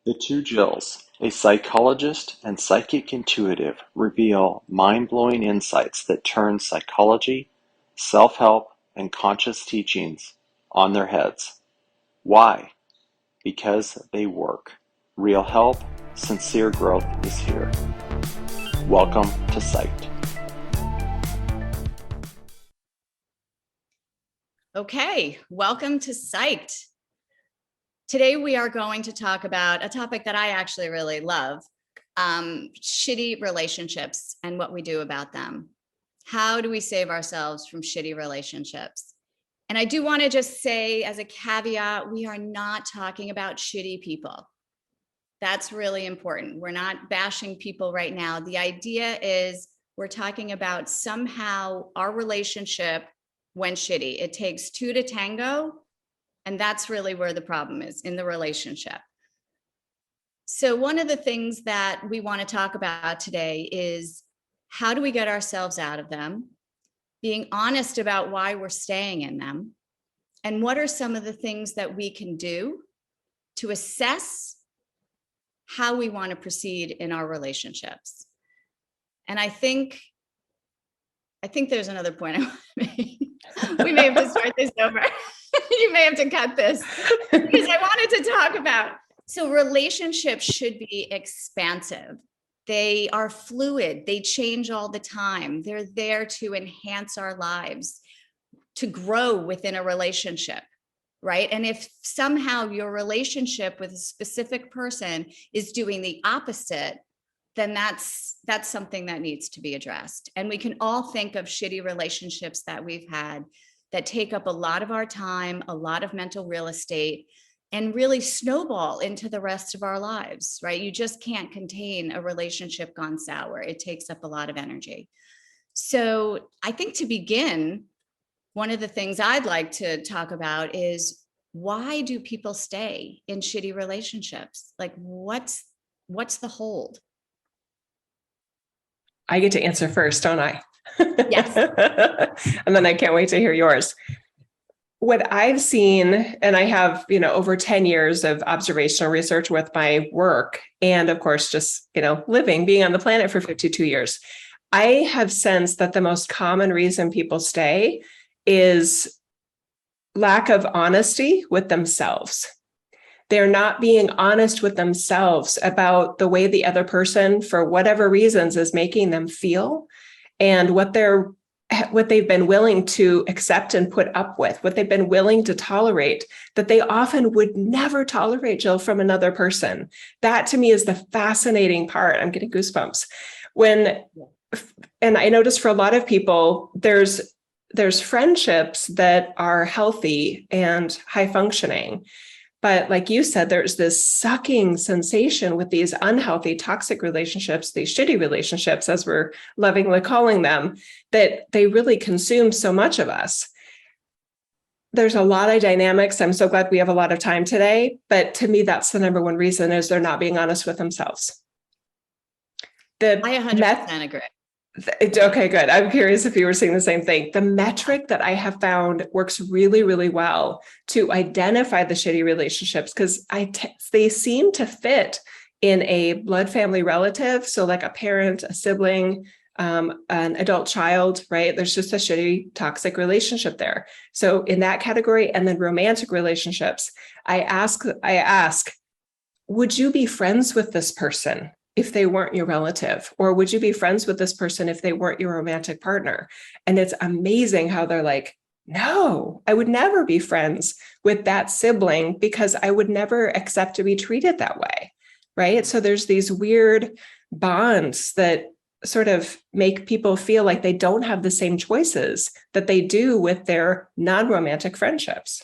The Two Jills, a psychologist and psychic intuitive, reveal mind-blowing insights that turn psychology, self-help, and conscious teachings on their heads. Why? Because they work. Real help, sincere growth is here. Welcome to Psyched. Okay, welcome to Psyched. Today we are going to talk about a topic that I actually really love, shitty relationships and what we do about them. How do we save ourselves from shitty relationships? And I do want to just say as a caveat, we are not talking about shitty people. That's really important. We're not bashing people right now. The idea is we're talking about somehow our relationship went shitty. It takes two to tango. And that's really where the problem is, in the relationship. So one of the things that we want to talk about today is how do we get ourselves out of them, being honest about why we're staying in them, and what are some of the things that we can do to assess how we want to proceed in our relationships. And I think there's another point I want to make. We may have to start this over. You may have to cut this because I wanted to talk about, so relationships should be expansive. They are fluid. They change all the time. They're there to enhance our lives, to grow within a relationship, right? And if somehow your relationship with a specific person is doing the opposite, then that's something that needs to be addressed. And we can all think of shitty relationships that we've had that take up a lot of our time, a lot of mental real estate, and really snowball into the rest of our lives, right? You just can't contain a relationship gone sour. It takes up a lot of energy. So I think to begin, one of the things I'd like to talk about is, why do people stay in shitty relationships? Like, what's the hold? I get to answer first, don't I? Yes. And then I can't wait to hear yours. What I've seen, and I have, over 10 years of observational research with my work, and of course, just, being on the planet for 52 years, I have sensed that the most common reason people stay is lack of honesty with themselves. They're not being honest with themselves about the way the other person, for whatever reasons, is making them feel, and what they've been willing to accept and put up with, what they've been willing to tolerate, that they often would never tolerate, Jill, from another person. That to me is the fascinating part. I'm getting goosebumps. And I notice for a lot of people, there's friendships that are healthy and high functioning. But like you said, there's this sucking sensation with these unhealthy, toxic relationships, these shitty relationships, as we're lovingly calling them, that they really consume so much of us. There's a lot of dynamics. I'm so glad we have a lot of time today. But to me, that's the number one reason, is they're not being honest with themselves. I 100% agree. Okay, good. I'm curious if you were seeing the same thing. The metric that I have found works really, really well to identify the shitty relationships, because they seem to fit in a blood family relative. So like a parent, a sibling, an adult child, right? There's just a shitty, toxic relationship there. So in that category, and then romantic relationships, I ask, would you be friends with this person if they weren't your relative? Or would you be friends with this person if they weren't your romantic partner? And it's amazing how they're like, no, I would never be friends with that sibling because I would never accept to be treated that way, right? So there's these weird bonds that sort of make people feel like they don't have the same choices that they do with their non-romantic friendships.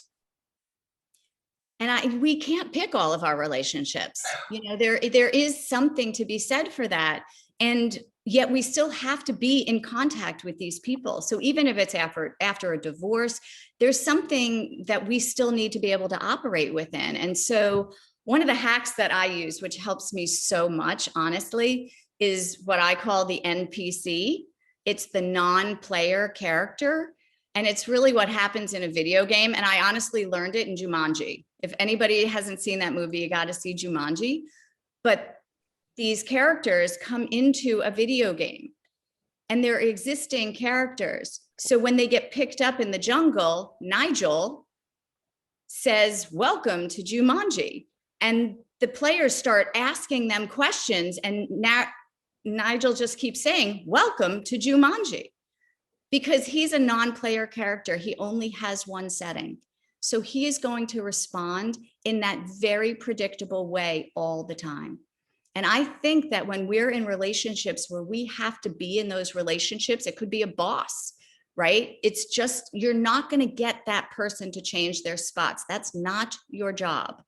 And we can't pick all of our relationships. There is something to be said for that. And yet we still have to be in contact with these people. So even if it's after a divorce, there's something that we still need to be able to operate within. And so one of the hacks that I use, which helps me so much, honestly, is what I call the NPC. It's the non-player character. And it's really what happens in a video game. And I honestly learned it in Jumanji. If anybody hasn't seen that movie, you got to see Jumanji. But these characters come into a video game and they're existing characters. So when they get picked up in the jungle, Nigel says, "Welcome to Jumanji." And the players start asking them questions, and now Nigel just keeps saying, "Welcome to Jumanji," because he's a non-player character. He only has one setting. So he is going to respond in that very predictable way all the time. And I think that when we're in relationships where we have to be in those relationships, it could be a boss, right? It's just, you're not going to get that person to change their spots. That's not your job,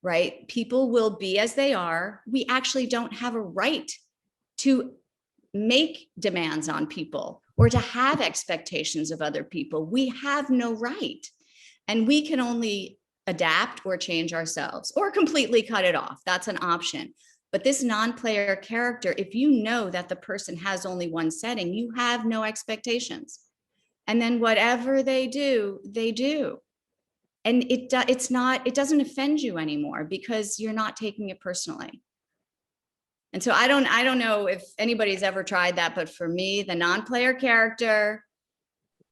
right? People will be as they are. We actually don't have a right to make demands on people or to have expectations of other people. We have no right. And we can only adapt or change ourselves or completely cut it off. That's an option. But this non-player character, if you know that the person has only one setting, you have no expectations. And then whatever they do, they do. And it doesn't offend you anymore because you're not taking it personally. And so I don't know if anybody's ever tried that, but for me, the non-player character,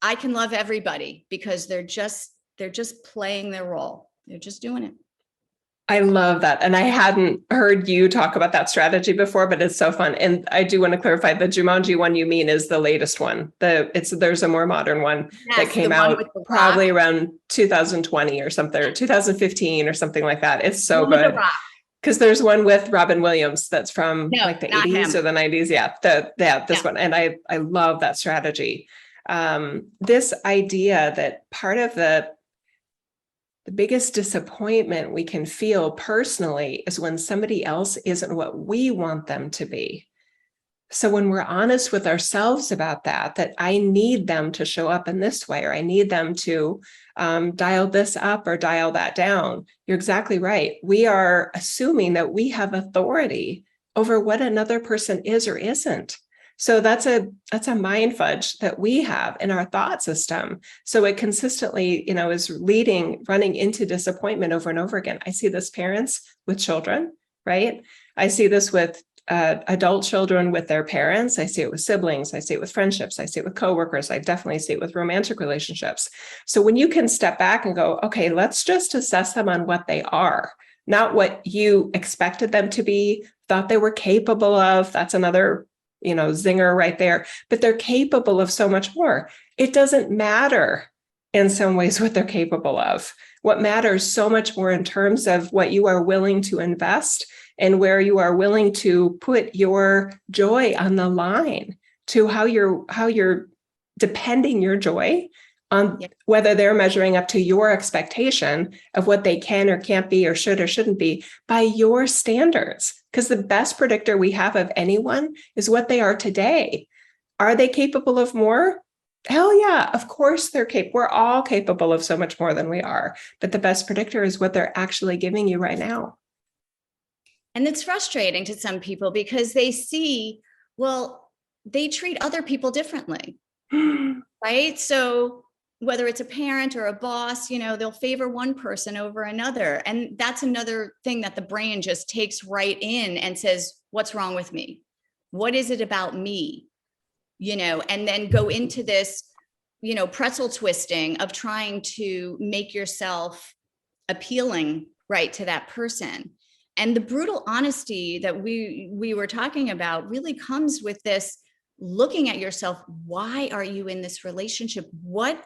I can love everybody because they're just playing their role. They're just doing it. I love that. And I hadn't heard you talk about that strategy before, but it's so fun. And I do want to clarify, the Jumanji one you mean is the latest one. There's a more modern one that came out probably around 2020 or something, or 2015 or something like that. It's so good. Because there's one with Robin Williams that's from like the 80s or the 90s. Yeah, this one. And I love that strategy. This idea that part of the biggest disappointment we can feel personally is when somebody else isn't what we want them to be. So when we're honest with ourselves about that I need them to show up in this way, or I need them to dial this up or dial that down, you're exactly right. We are assuming that we have authority over what another person is or isn't. So that's a mind fudge that we have in our thought system. So it consistently, is running into disappointment over and over again. I see this parents with children, right? I see this with adult children with their parents. I see it with siblings. I see it with friendships. I see it with coworkers. I definitely see it with romantic relationships. So when you can step back and go, okay, let's just assess them on what they are, not what you expected them to be, thought they were capable of. That's another zinger right there, but they're capable of so much more. It doesn't matter in some ways what they're capable of. What matters so much more in terms of what you are willing to invest and where you are willing to put your joy on the line, to how you're depending your joy on whether they're measuring up to your expectation of what they can or can't be or should or shouldn't be by your standards. Because the best predictor we have of anyone is what they are today. Are they capable of more? Hell yeah, of course they're capable. We're all capable of so much more than we are. But the best predictor is what they're actually giving you right now. And it's frustrating to some people because they see, they treat other people differently, right? So whether it's a parent or a boss, they'll favor one person over another. And that's another thing that the brain just takes right in and says, what's wrong with me? What is it about me? And then go into this, pretzel twisting of trying to make yourself appealing, right, to that person. And the brutal honesty that we were talking about really comes with this looking at yourself. Why are you in this relationship? What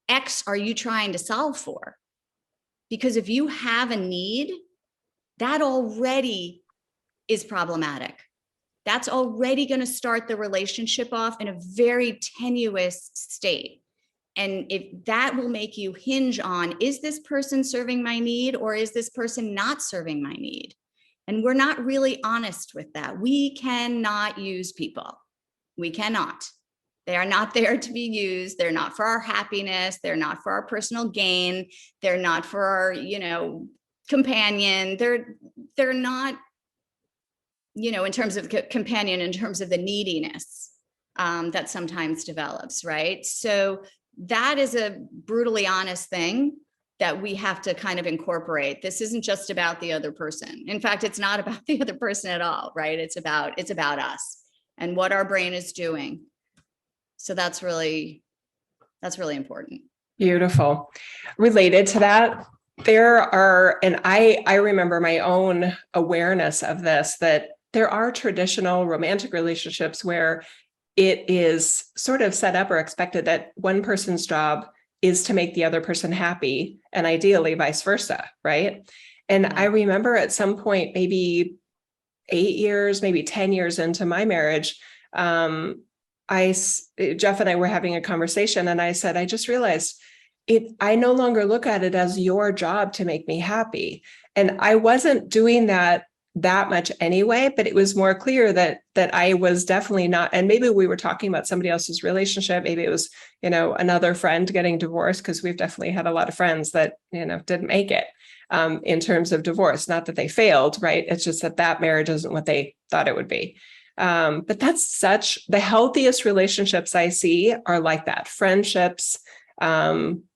X are you trying to solve for? Because if you have a need, that already is problematic. That's already going to start the relationship off in a very tenuous state. And if that will make you hinge on, is this person serving my need or is this person not serving my need? And we're not really honest with that. We cannot use people. We cannot. They are not there to be used. They're not for our happiness. They're not for our personal gain. They're not for our, companion. They're not, in terms of companion, in terms of the neediness that sometimes develops, right? So that is a brutally honest thing. that we have to kind of incorporate. This isn't just about the other person. In fact, it's not about the other person at all, right? It's about us and what our brain is doing. So that's really important. Beautiful. Related to that, there are, and I remember my own awareness of this, that there are traditional romantic relationships where it is sort of set up or expected that one person's job is to make the other person happy, and ideally vice versa, right? And I remember at some point, maybe 8 years, maybe 10 years into my marriage, Jeff and I were having a conversation, and I said, I just realized I no longer look at it as your job to make me happy. And I wasn't doing that much anyway, but it was more clear that I was definitely not. And maybe we were talking about somebody else's relationship. Maybe it was, another friend getting divorced, because we've definitely had a lot of friends that, didn't make it in terms of divorce. Not that they failed, right? It's just that marriage isn't what they thought it would be. But that's the healthiest relationships I see are like that. Friendships,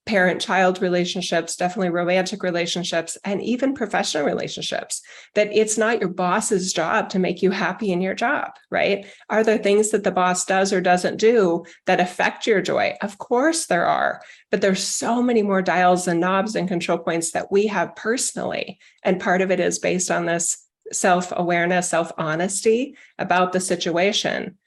parent-child relationships, definitely romantic relationships, and even professional relationships, that it's not your boss's job to make you happy in your job, right? Are there things that the boss does or doesn't do that affect your joy? Of course there are, but there's so many more dials and knobs and control points that we have personally. And part of it is based on this self-awareness, self-honesty about the situation.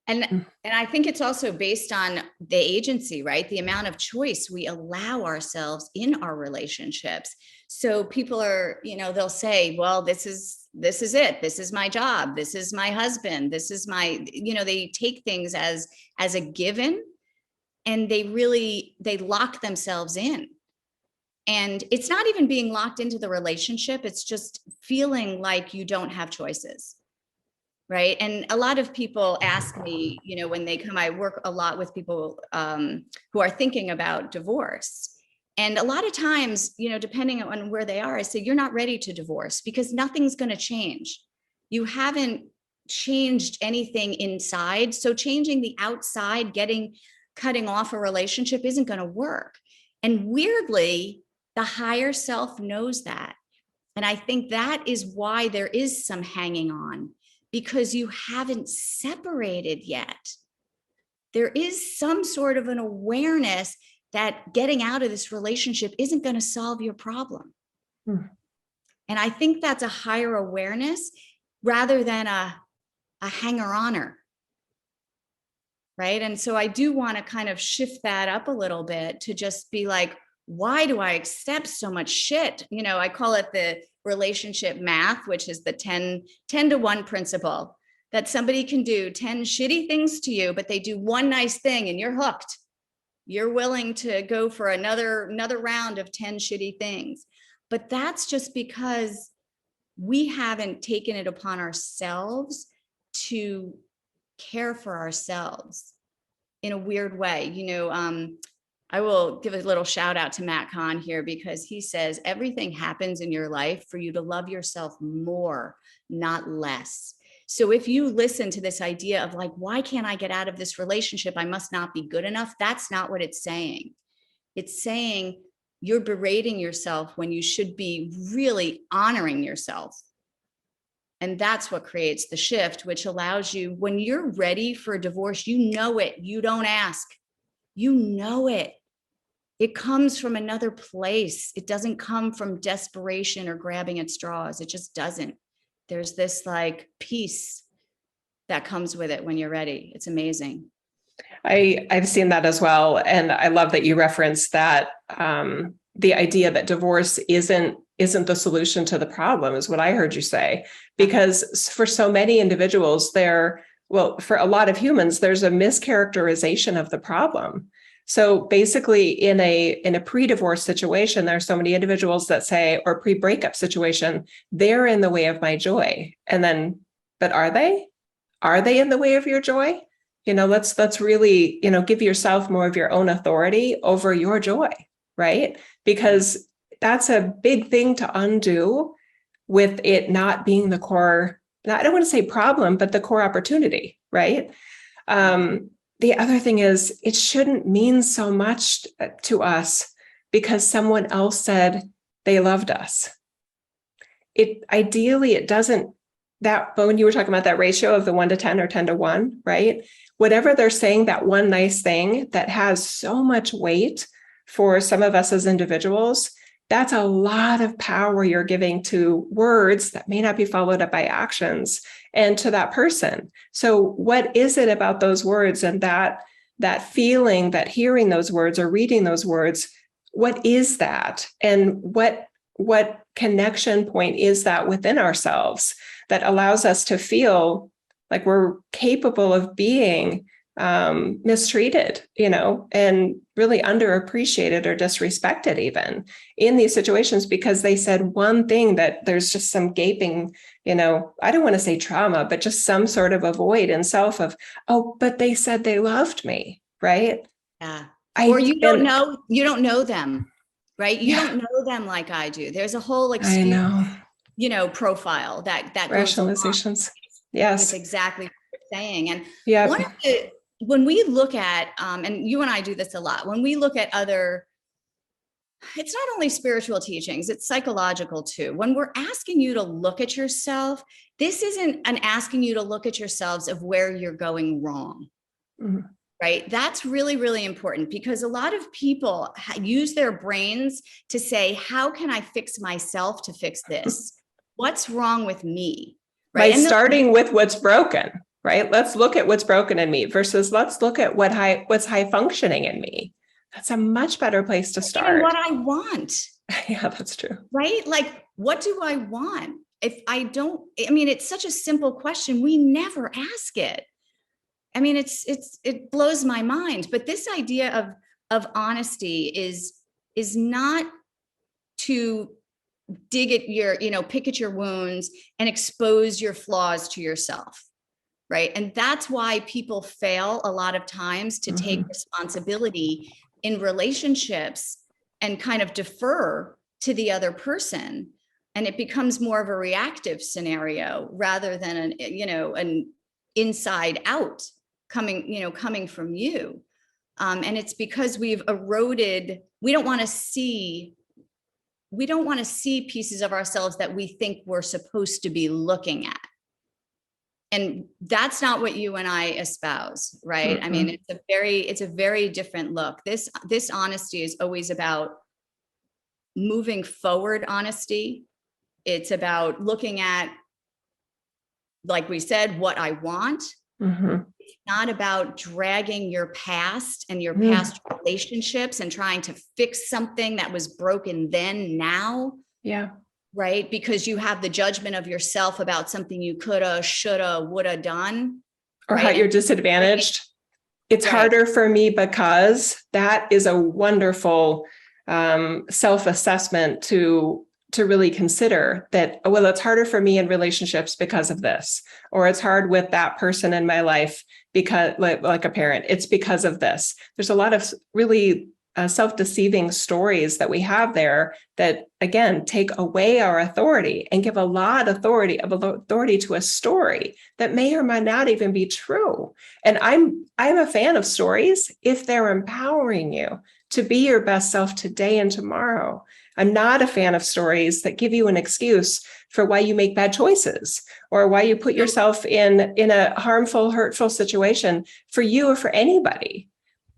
And I think it's also based on the agency, right? The amount of choice we allow ourselves in our relationships. So people are, they'll say, well, this is it. This is my job. This is my husband. This is my, they take things as a given, and they lock themselves in. And it's not even being locked into the relationship. It's just feeling like you don't have choices. Right. And a lot of people ask me, when they come, I work a lot with people who are thinking about divorce. And a lot of times, depending on where they are, I say, you're not ready to divorce because nothing's going to change. You haven't changed anything inside. So changing the outside, cutting off a relationship isn't going to work. And weirdly, the higher self knows that. And I think that is why there is some hanging on, because you haven't separated yet. There is some sort of an awareness that getting out of this relationship isn't going to solve your problem. And I think that's a higher awareness rather than a hanger-oner, right? And so I do want to kind of shift that up a little bit to just be like, why do I accept so much shit? I call it the relationship math, which is the 10 to 1 principle, that somebody can do 10 shitty things to you, but they do one nice thing and you're hooked. You're willing to go for another round of 10 shitty things. But that's just because we haven't taken it upon ourselves to care for ourselves in a weird way. I will give a little shout out to Matt Kahn here, because he says everything happens in your life for you to love yourself more, not less. So if you listen to this idea of like, why can't I get out of this relationship? I must not be good enough. That's not what it's saying. It's saying you're berating yourself when you should be really honoring yourself. And that's what creates the shift, which allows you, when you're ready for a divorce, you know it. You don't ask. You know it. It comes from another place. It doesn't come from desperation or grabbing at straws. It just doesn't. There's this like peace that comes with it when you're ready. It's amazing. I've seen that as well. And I love that you referenced that the idea that divorce isn't the solution to the problem is what I heard you say. Because for so many individuals, for a lot of humans, there's a mischaracterization of the problem. So basically in a pre-divorce situation, there are so many individuals that say, or pre-breakup situation, they're in the way of my joy. And then, but are they? Are they in the way of your joy? Let's really, give yourself more of your own authority over your joy, right? Because that's a big thing to undo with it not being the core, I don't want to say problem, but the core opportunity, right? The other thing is, it shouldn't mean so much to us because someone else said they loved us. It doesn't, that, but when you were talking about that ratio of the 1 to 10 or 10 to 1, right? Whatever they're saying, that one nice thing that has so much weight for some of us as individuals, that's a lot of power you're giving to words that may not be followed up by actions and to that person. So what is it about those words and that feeling, that hearing those words or reading those words, what is that? And what connection point is that within ourselves that allows us to feel like we're capable of being mistreated, and really underappreciated or disrespected even in these situations because they said one thing that there's just some gaping, I don't want to say trauma, but just some sort of a void in self of, oh, but they said they loved me, right? Yeah. Or you don't know them, right? You Yeah. don't know them like I do. There's a whole I know. profile that Rationalizations. Yes. with exactly what you're saying. And yeah, when we look at, and you and I do this a lot, when we look at other, it's not only spiritual teachings, it's psychological too. When we're asking you to look at yourself, this isn't an asking you to look at yourselves of where you're going wrong. Mhm. Right? That's really, really important because a lot of people use their brains to say, how can I fix myself to fix this? What's wrong with me? Right. By starting with what's broken, right? Let's look at what's broken in me versus let's look at what's high functioning in me. That's a much better place to start. Even what I want. Yeah, that's true. Right? Like, what do I want? It's such a simple question. We never ask it. It blows my mind. But this idea of honesty is not to dig at your, pick at your wounds and expose your flaws to yourself. Right. And that's why people fail a lot of times to take responsibility in relationships and kind of defer to the other person. And it becomes more of a reactive scenario rather than an inside out coming from you. And it's because we've eroded, we don't want to see pieces of ourselves that we think we're supposed to be looking at. And that's not what you and I espouse, right? It's a very different look. This honesty is always about moving forward honesty. It's about looking at, like we said, what I want. It's not about dragging your past and your past relationships and trying to fix something that was broken then, now. Yeah. Right? Because you have the judgment of yourself about something you coulda, shoulda, woulda done. Or how you're disadvantaged. It's harder for me because that is a wonderful self-assessment to really consider that, well, it's harder for me in relationships because of this, or it's hard with that person in my life because like a parent, it's because of this. There's a lot of really self-deceiving stories that we have there that, again, take away our authority and give a lot of authority to a story that may or may not even be true. And I'm a fan of stories if they're empowering you to be your best self today and tomorrow. I'm not a fan of stories that give you an excuse for why you make bad choices or why you put yourself in a harmful, hurtful situation for you or for anybody.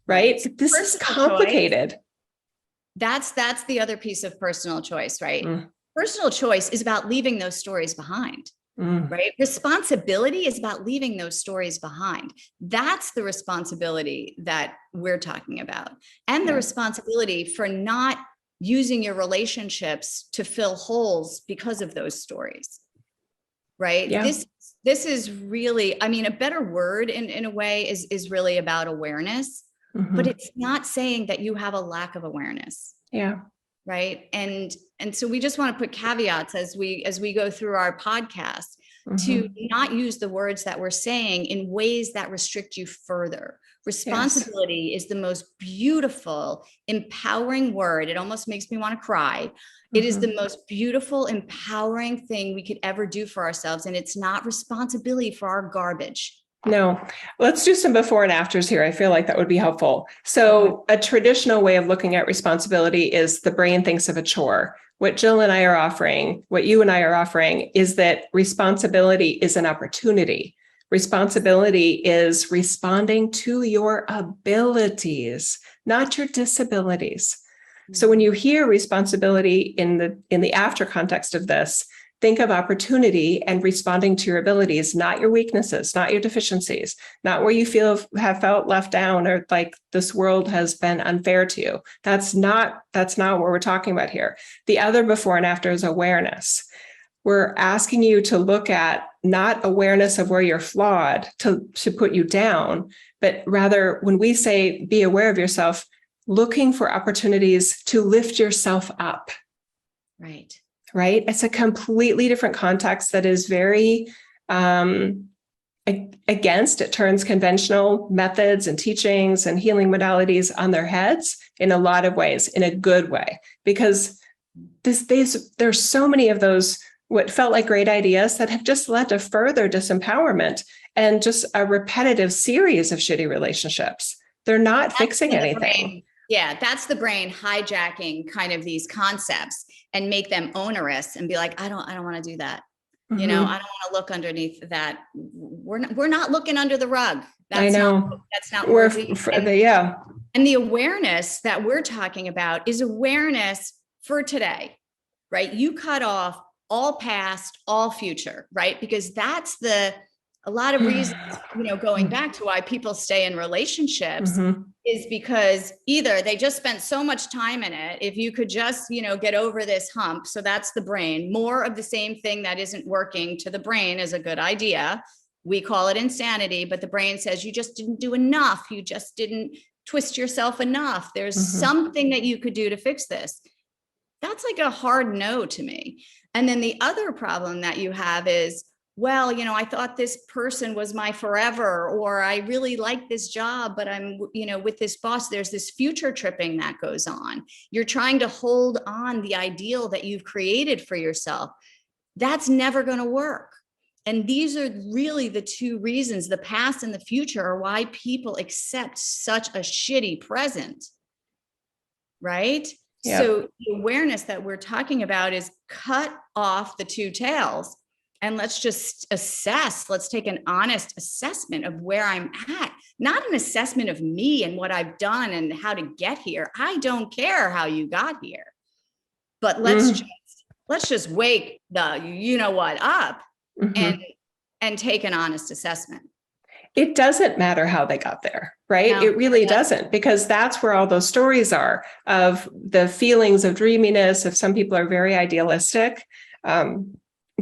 Right? This is complicated. That's the other piece of personal choice, right? Personal choice is about leaving those stories behind, right? Responsibility is about leaving those stories behind. That's the responsibility that we're talking about. And the responsibility for not using your relationships to fill holes because of those stories, right? Yeah. This is really, a better word in a way is really about awareness. But it's not saying that you have a lack of awareness. Yeah. Right. And so we just want to put caveats as we go through our podcast to not use the words that we're saying in ways that restrict you further. Responsibility is the most beautiful, empowering word. It almost makes me want to cry. It is the most beautiful, empowering thing we could ever do for ourselves. And it's not responsibility for our garbage. No, let's do some before and afters here. I feel like that would be helpful. So a traditional way of looking at responsibility is the brain thinks of a chore. What Jill and I are offering, what you and I are offering, is that responsibility is an opportunity. Responsibility is responding to your abilities, not your disabilities. So when you hear responsibility in the after context of this, think of opportunity and responding to your abilities, not your weaknesses, not your deficiencies, not where you have felt left down or like this world has been unfair to you. That's not what we're talking about here. The other before and after is awareness. We're asking you to look at not awareness of where you're flawed to put you down, but rather when we say be aware of yourself, looking for opportunities to lift yourself up. Right. Right? It's a completely different context that is very against, it turns conventional methods and teachings and healing modalities on their heads in a lot of ways, in a good way, because there's so many of those what felt like great ideas that have just led to further disempowerment and just a repetitive series of shitty relationships. They're not fixing anything. Yeah, that's the brain hijacking kind of these concepts and make them onerous and be like, I don't want to do that. Mm-hmm. You know, I don't want to look underneath that. We're not looking under the rug. I know. That's not worthy. Yeah. And the awareness that we're talking about is awareness for today, right? You cut off all past, all future, right? Because that's a lot of reasons, you know, going back to why people stay in relationships is because either they just spent so much time in it. If you could just, you know, get over this hump. So that's the brain. More of the same thing that isn't working to the brain is a good idea. We call it insanity, but the brain says you just didn't do enough. You just didn't twist yourself enough. There's something that you could do to fix this. That's like a hard no to me. And then the other problem that you have is, well, you know, I thought this person was my forever, or I really like this job, but I'm, you know, with this boss, there's this future tripping that goes on. You're trying to hold on the ideal that you've created for yourself. That's never going to work. And these are really the two reasons, the past and the future, are why people accept such a shitty present, right? Yep. So the awareness that we're talking about is cut off the two tails and let's just assess. Let's take an honest assessment of where I'm at, not an assessment of me and what I've done and how to get here. I don't care how you got here, but let's just wake the, you know what, up and take an honest assessment. It doesn't matter how they got there, right? No, it really doesn't, because that's where all those stories are of the feelings of dreaminess. If some people are very idealistic,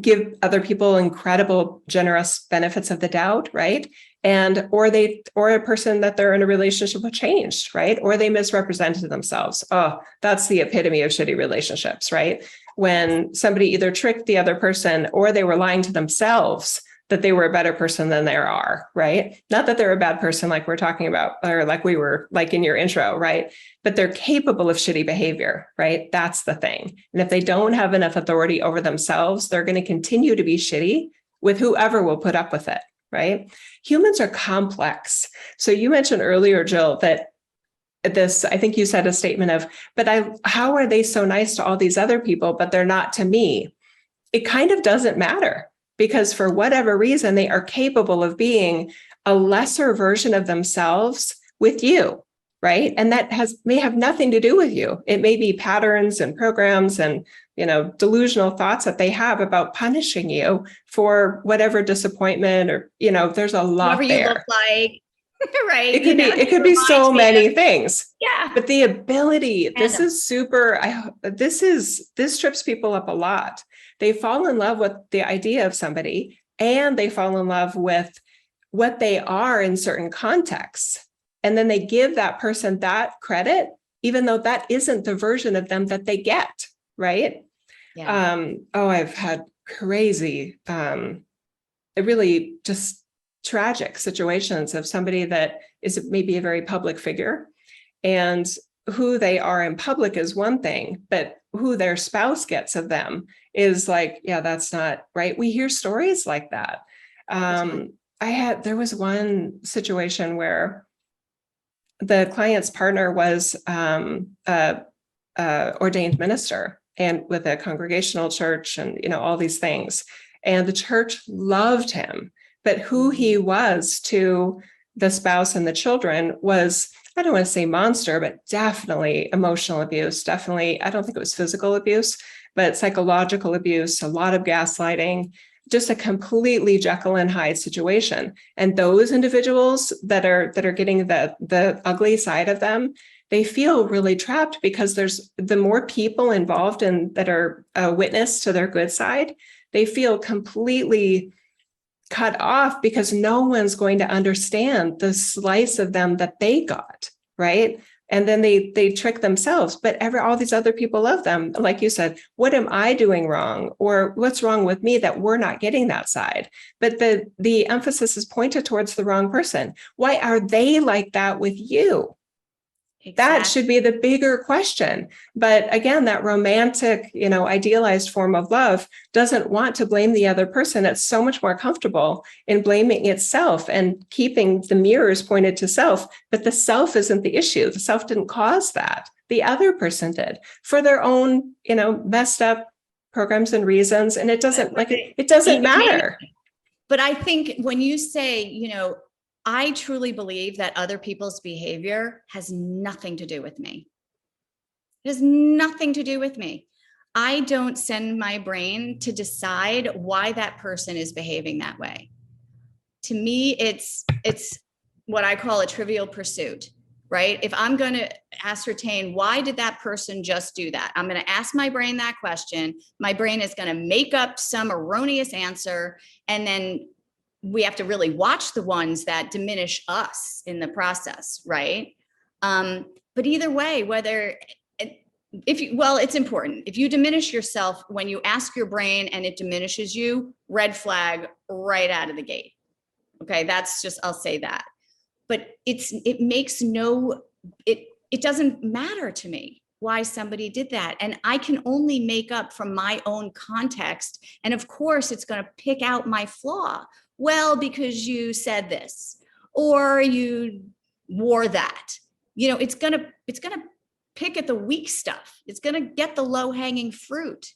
give other people incredible, generous benefits of the doubt, right? And or a person that they're in a relationship with changed, right? Or they misrepresented themselves. Oh, that's the epitome of shitty relationships, right? When somebody either tricked the other person or they were lying to themselves that they were a better person than they are, right? Not that they're a bad person like we're talking about, or like we were like in your intro, right? But they're capable of shitty behavior, right? That's the thing. And if they don't have enough authority over themselves, they're going to continue to be shitty with whoever will put up with it, right? Humans are complex. So you mentioned earlier, Jill, that this, I think you said a statement of, how are they so nice to all these other people, but they're not to me? It kind of doesn't matter. Because for whatever reason, they are capable of being a lesser version of themselves with you, right? And that may have nothing to do with you. It may be patterns and programs and, you know, delusional thoughts that they have about punishing you for whatever disappointment or, you know, there's a lot whatever there. You look like, right? It could be so many things. Yeah. But the ability, this trips people up a lot. They fall in love with the idea of somebody and they fall in love with what they are in certain contexts. And then they give that person that credit, even though that isn't the version of them that they get, right? Yeah. I've had crazy, really just tragic situations of somebody that is maybe a very public figure, and who they are in public is one thing, but who their spouse gets of them is like, yeah, that's not right. We hear stories like that. there was one situation where the client's partner was ordained minister and with a congregational church and, all these things. And the church loved him, but who he was to the spouse and the children was, I don't want to say monster, but definitely emotional abuse. Definitely, I don't think it was physical abuse, but psychological abuse, a lot of gaslighting, just a completely Jekyll and Hyde situation. And those individuals that are getting the ugly side of them, they feel really trapped because there's the more people involved and that are a witness to their good side, they feel completely cut off because no one's going to understand the slice of them that they got, right? And then they trick themselves, but all these other people love them. Like you said, what am I doing wrong? Or what's wrong with me that we're not getting that side? But the emphasis is pointed towards the wrong person. Why are they like that with you? Exactly. That should be the bigger question. But again, that romantic, idealized form of love doesn't want to blame the other person. It's so much more comfortable in blaming itself and keeping the mirrors pointed to self. But the self isn't the issue. The self didn't cause that. The other person did for their own, messed up programs and reasons. And it doesn't matter. But I think when you say, I truly believe that other people's behavior has nothing to do with me. It has nothing to do with me. I don't send my brain to decide why that person is behaving that way. To me, it's what I call a trivial pursuit, right? If I'm going to ascertain why did that person just do that, I'm going to ask my brain that question. My brain is going to make up some erroneous answer, and then we have to really watch the ones that diminish us in the process, right? But either way, it's important. If you diminish yourself when you ask your brain and it diminishes you, red flag right out of the gate. Okay, I'll say that. But it doesn't matter to me why somebody did that. And I can only make up from my own context. And of course, it's going to pick out my flaw. Well, because you said this, or you wore that, it's going to pick at the weak stuff. It's going to get the low hanging fruit.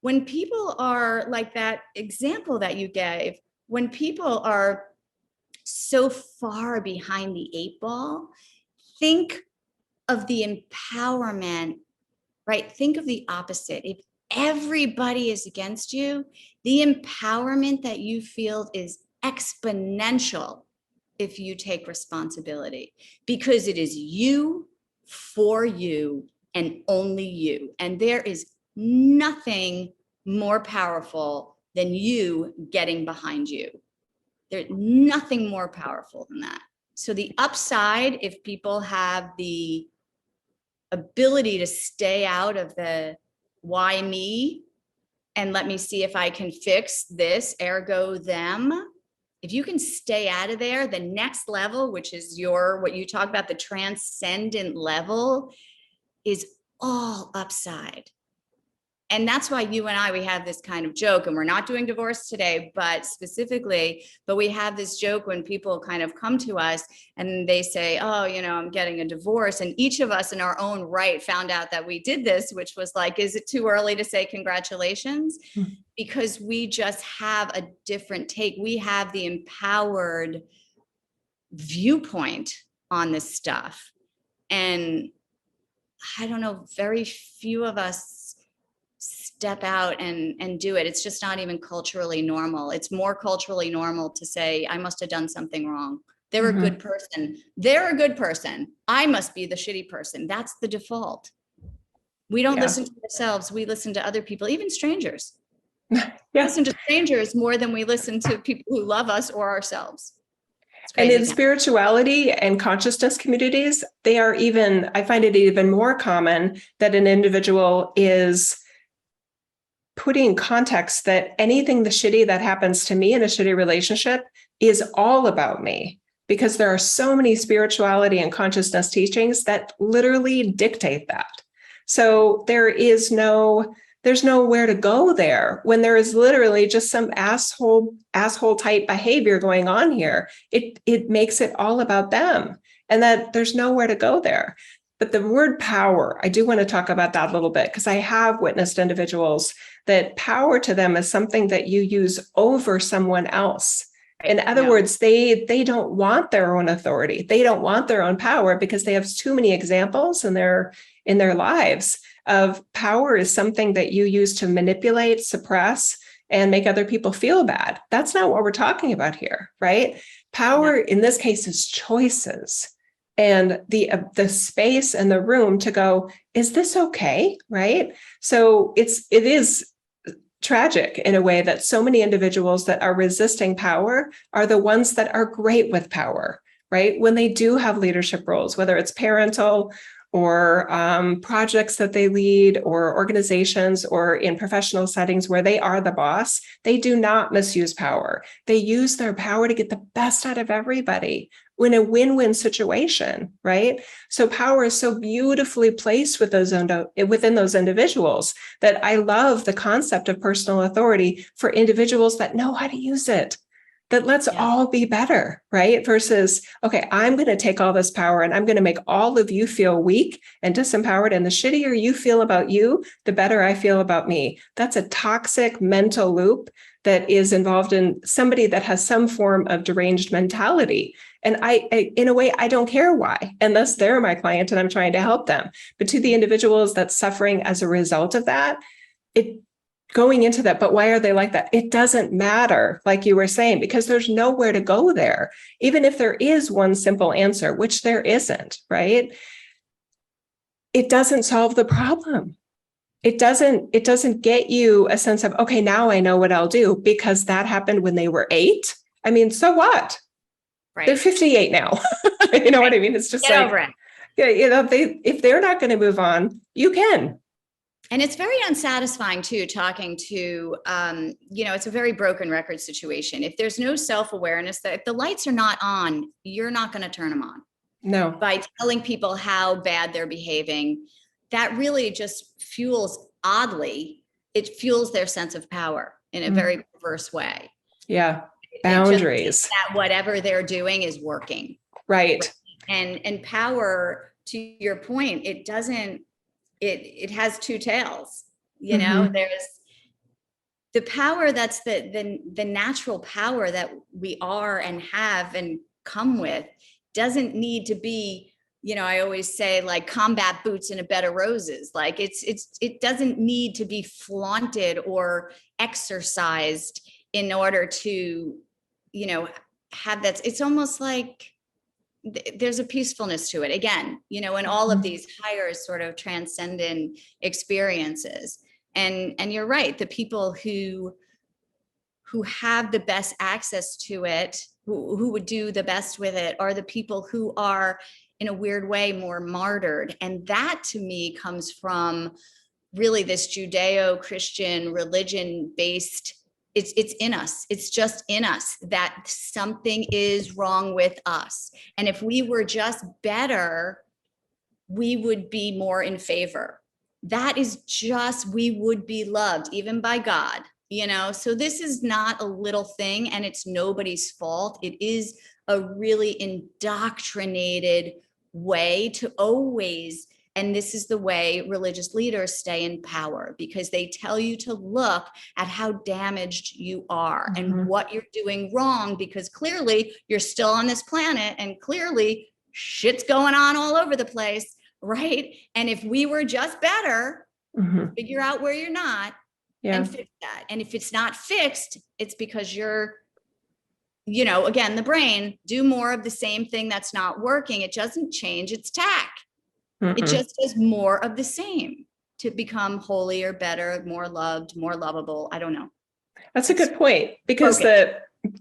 When people are like that example that you gave, when people are so far behind the 8-ball, think of the empowerment, right? Think of the opposite. If everybody is against you, the empowerment that you feel is exponential if you take responsibility, because it is you for you and only you. And there is nothing more powerful than you getting behind you. There's nothing more powerful than that. So the upside, if people have the ability to stay out of the why me and let me see if I can fix this, ergo them. If you can stay out of there, the next level, which is what you talk about, the transcendent level, is all upside. And that's why you and I, we have this kind of joke, and we're not doing divorce today, but we have this joke when people kind of come to us and they say, oh, I'm getting a divorce. And each of us in our own right found out that we did this, which was like, is it too early to say congratulations? Mm-hmm. Because we just have a different take. We have the empowered viewpoint on this stuff. And I don't know, very few of us step out and do it. It's just not even culturally normal. It's more culturally normal to say, I must have done something wrong. They're mm-hmm. a good person. They're a good person. I must be the shitty person. That's the default. We don't listen to ourselves. We listen to other people, even strangers. We listen to strangers more than we listen to people who love us or ourselves. And in spirituality and consciousness communities, I find it even more common that an individual is putting context that anything the shitty that happens to me in a shitty relationship is all about me, because there are so many spirituality and consciousness teachings that literally dictate that. So there is no there's nowhere to go there when there is literally just some asshole type behavior going on here. It makes it all about them, and that there's nowhere to go there. But the word power, I do want to talk about that a little bit, because I have witnessed individuals that power to them is something that you use over someone else. In other words, they don't want their own authority. They don't want their own power because they have too many examples in their lives of power is something that you use to manipulate, suppress, and make other people feel bad. That's not what we're talking about here, right? Power in this case is choices and the space and the room to go, is this okay, right? So it is tragic in a way that so many individuals that are resisting power are the ones that are great with power, right? When they do have leadership roles, whether it's parental or projects that they lead or organizations or in professional settings where they are the boss, they do not misuse power. They use their power to get the best out of everybody in a win-win situation, right? So power is so beautifully placed within those individuals that I love the concept of personal authority for individuals that know how to use it. That let's all be better, right? Versus, okay, I'm going to take all this power and I'm going to make all of you feel weak and disempowered. And the shittier you feel about you, the better I feel about me. That's a toxic mental loop that is involved in somebody that has some form of deranged mentality. And I in a way, I don't care why, unless they're my client and I'm trying to help them. But to the individuals that's suffering as a result of that, going into that, but why are they like that? It doesn't matter, like you were saying, because there's nowhere to go there. Even if there is one simple answer, which there isn't, right? It doesn't solve the problem. It doesn't get you a sense of, okay, now I know what I'll do because that happened when they were 8. I mean, so what? Right. They're 58 now. You know what I mean? It's just Get over it. Yeah, if they're not going to move on, you can. And it's very unsatisfying too, talking to, it's a very broken record situation. If there's no self-awareness, that if the lights are not on, you're not going to turn them on. No. By telling people how bad they're behaving, that really just it fuels their sense of power in a very perverse way. Yeah. Boundaries. That whatever they're doing is working. Right. And power, to your point, it has two tails, there's the power that's the natural power that we are and have and come with doesn't need to be, I always say, like combat boots and a bed of roses. Like it doesn't need to be flaunted or exercised in order to, have that. It's almost like there's a peacefulness to it again, in all of these higher sort of transcendent experiences. And you're right. The people who have the best access to it, who would do the best with it, are the people who are in a weird way more martyred. And that to me comes from really this Judeo-Christian religion based. It's in us. It's just in us that something is wrong with us. And if we were just better, we would be more in favor. That is just, we would be loved even by God, So this is not a little thing and it's nobody's fault. It is a really indoctrinated way to always. And this is the way religious leaders stay in power, because they tell you to look at how damaged you are and what you're doing wrong, because clearly you're still on this planet and clearly shit's going on all over the place, right? And if we were just better, figure out where you're not and fix that. And if it's not fixed, it's because you're, again, the brain, do more of the same thing that's not working. It doesn't change its tack. It just does more of the same to become holier, better, more loved, more lovable. I don't know. That's a good point, because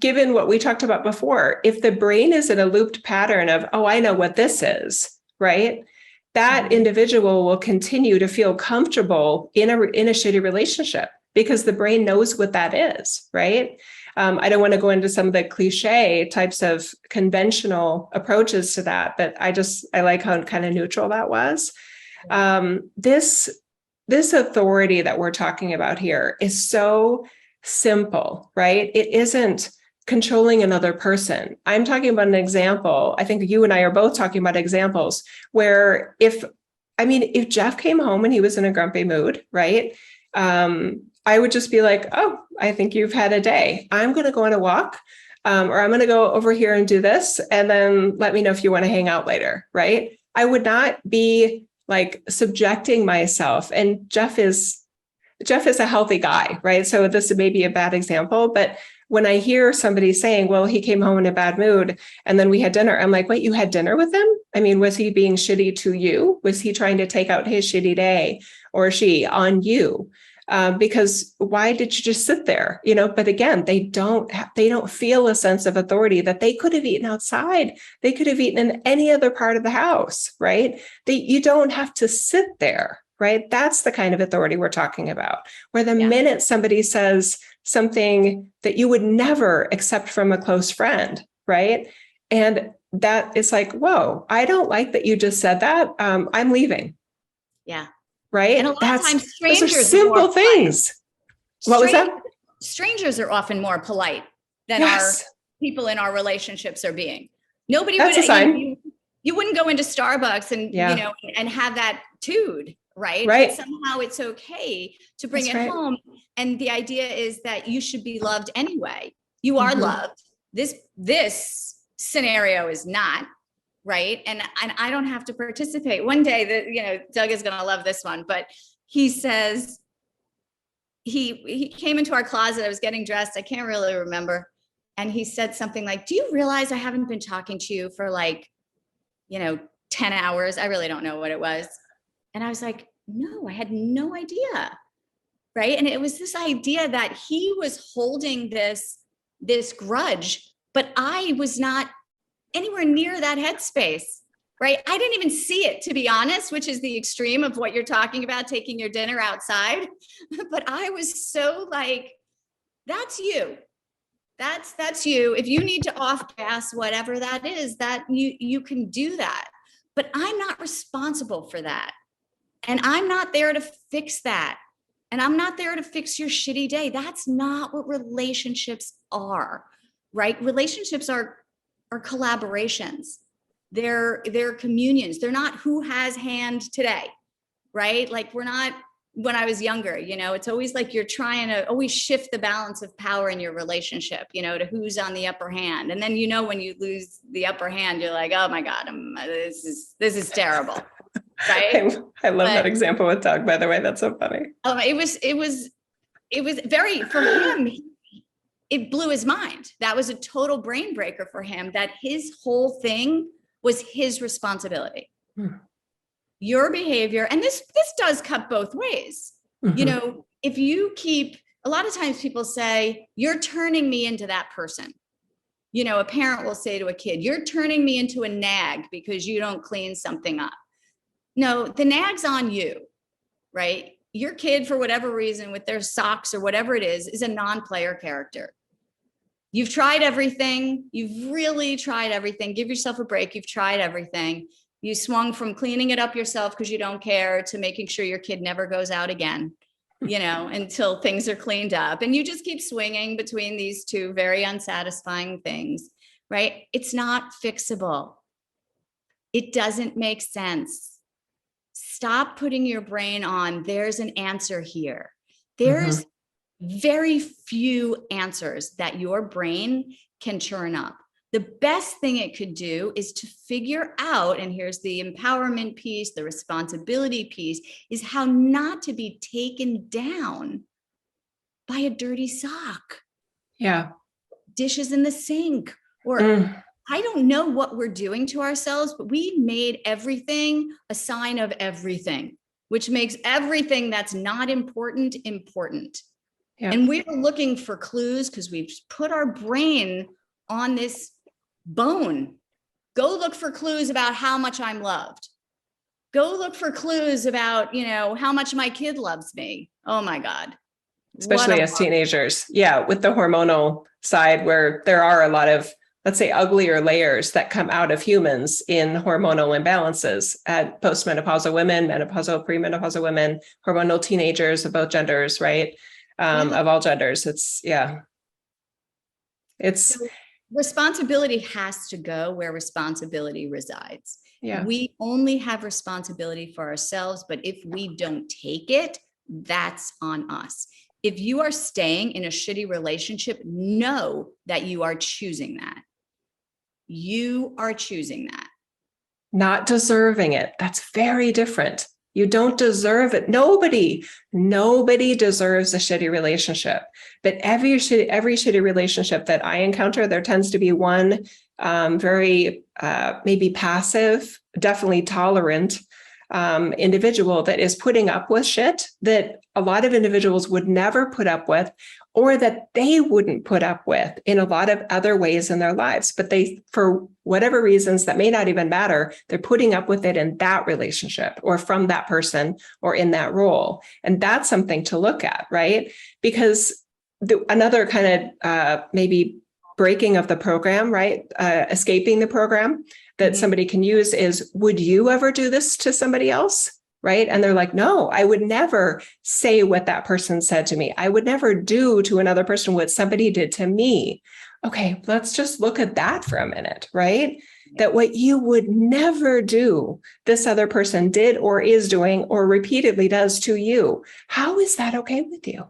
given what we talked about before, if the brain is in a looped pattern of, oh, I know what this is, right? That individual will continue to feel comfortable in a shitty relationship because the brain knows what that is, right? I don't want to go into some of the cliche types of conventional approaches to that, but I like how kind of neutral that was. This this authority that we're talking about here is so simple, right? It isn't controlling another person. I'm talking about an example. I think you and I are both talking about examples where if Jeff came home and he was in a grumpy mood, right? I would just be like, oh, I think you've had a day. I'm going to go on a walk, or I'm going to go over here and do this. And then let me know if you want to hang out later, right? I would not be like subjecting myself. And Jeff is a healthy guy, right? So this may be a bad example, but when I hear somebody saying, well, he came home in a bad mood and then we had dinner, I'm like, wait, you had dinner with him? I mean, was he being shitty to you? Was he trying to take out his shitty day or she on you? Because why did you just sit there? But again, they don't feel a sense of authority that they could have eaten outside. They could have eaten in any other part of the house, right? You don't have to sit there, right? That's the kind of authority we're talking about, where the minute somebody says something that you would never accept from a close friend, right? And that is like, whoa, I don't like that you just said that. I'm leaving. Yeah. Right. And a lot of times those are strangers simple things. What was that? Strangers are often more polite than our people in our relationships are being. Nobody would, a sign. You wouldn't go into Starbucks and, and have that tude, right? Right. But somehow it's okay to bring it home. And the idea is that you should be loved anyway. You are loved. This scenario is not. Right. And I don't have to participate. One day that, Doug is going to love this one, but he says he came into our closet. I was getting dressed. I can't really remember. And he said something like, do you realize I haven't been talking to you for 10 hours? I really don't know what it was. And I was like, no, I had no idea. Right. And it was this idea that he was holding this grudge, but I was not anywhere near that headspace, right? I didn't even see it, to be honest, which is the extreme of what you're talking about, taking your dinner outside. But I was so like, that's you. That's you. If you need to off gas, whatever that is, that you can do that. But I'm not responsible for that. And I'm not there to fix that. And I'm not there to fix your shitty day. That's not what relationships are, right? Relationships are collaborations. They're communions. They're not who has hand today, right? Like we're not, when I was younger, it's always like you're trying to always shift the balance of power in your relationship, to who's on the upper hand. And then, when you lose the upper hand, you're like, oh my God, this is terrible. Right. I love that example with Doug, by the way. That's so funny. It was very, for him, it blew his mind. That was a total brain breaker for him, that his whole thing was his responsibility. Your behavior, and this does cut both ways. If you keep, a lot of times people say, you're turning me into that person. A parent will say to a kid, you're turning me into a nag because you don't clean something up. No, the nag's on you, right? Your kid, for whatever reason, with their socks or whatever it is a non-player character. You've tried everything. You've really tried everything. Give yourself a break. You've tried everything. You swung from cleaning it up yourself because you don't care to making sure your kid never goes out again, until things are cleaned up. And you just keep swinging between these two very unsatisfying things, right? It's not fixable. It doesn't make sense. Stop putting your brain on, there's an answer here. There's very few answers that your brain can churn up. The best thing it could do is to figure out, and here's the empowerment piece, the responsibility piece, is how not to be taken down by a dirty sock. Yeah. Dishes in the sink, or I don't know what we're doing to ourselves, but we made everything a sign of everything, which makes everything that's not important, important. Yeah. And we were looking for clues because we've put our brain on this bone. Go look for clues about how much I'm loved. Go look for clues about, how much my kid loves me. Oh my God. Especially as teenagers. Yeah. With the hormonal side where there are a lot of let's say, uglier layers that come out of humans in hormonal imbalances at postmenopausal women, menopausal, premenopausal women, hormonal teenagers of both genders, right? Of all genders. It's So responsibility has to go where responsibility resides. yeah. We only have responsibility for ourselves, but if we don't take it, that's on us. If you are staying in a shitty relationship, know that you are choosing that. You are choosing that. Not deserving it. That's very different. You don't deserve it. Nobody deserves a shitty relationship. But every shitty relationship that I encounter, there tends to be one very maybe passive, definitely tolerant individual that is putting up with shit that a lot of individuals would never put up with, or that they wouldn't put up with in a lot of other ways in their lives. But they, for whatever reasons that may not even matter, they're putting up with it in that relationship or from that person or in that role. And that's something to look at, right? Because another kind of maybe breaking of the program, right? Escaping the program that somebody can use is, would you ever do this to somebody else? Right. And they're like, no, I would never say what that person said to me. I would never do to another person what somebody did to me. Okay, let's just look at that for a minute, right? That what you would never do, this other person did or is doing or repeatedly does to you. How is that okay with you?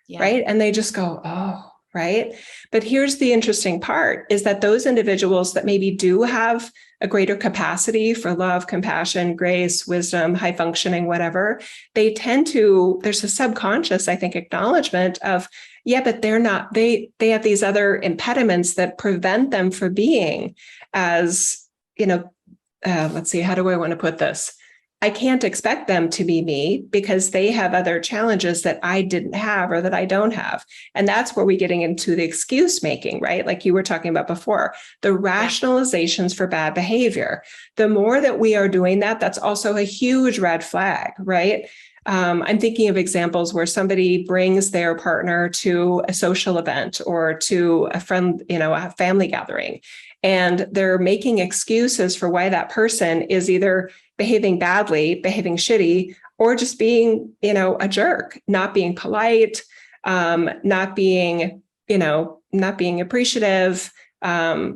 Yeah. Right. And they just go, oh, right. But here's the interesting part is that those individuals that maybe do have a greater capacity for love, compassion, grace, wisdom, high functioning, whatever, they tend to, there's a subconscious, I think, acknowledgement of, yeah, but they're not, they have these other impediments that prevent them from being as, let's see, how do I want to put this? I can't expect them to be me because they have other challenges that I didn't have or that I don't have. And that's where we're getting into the excuse making, right? Like you were talking about before, the rationalizations for bad behavior. The more that we are doing that, that's also a huge red flag, right? I'm thinking of examples where somebody brings their partner to a social event or to a friend, a family gathering, and they're making excuses for why that person is either behaving badly, behaving shitty, or just being, a jerk, not being polite, not being appreciative,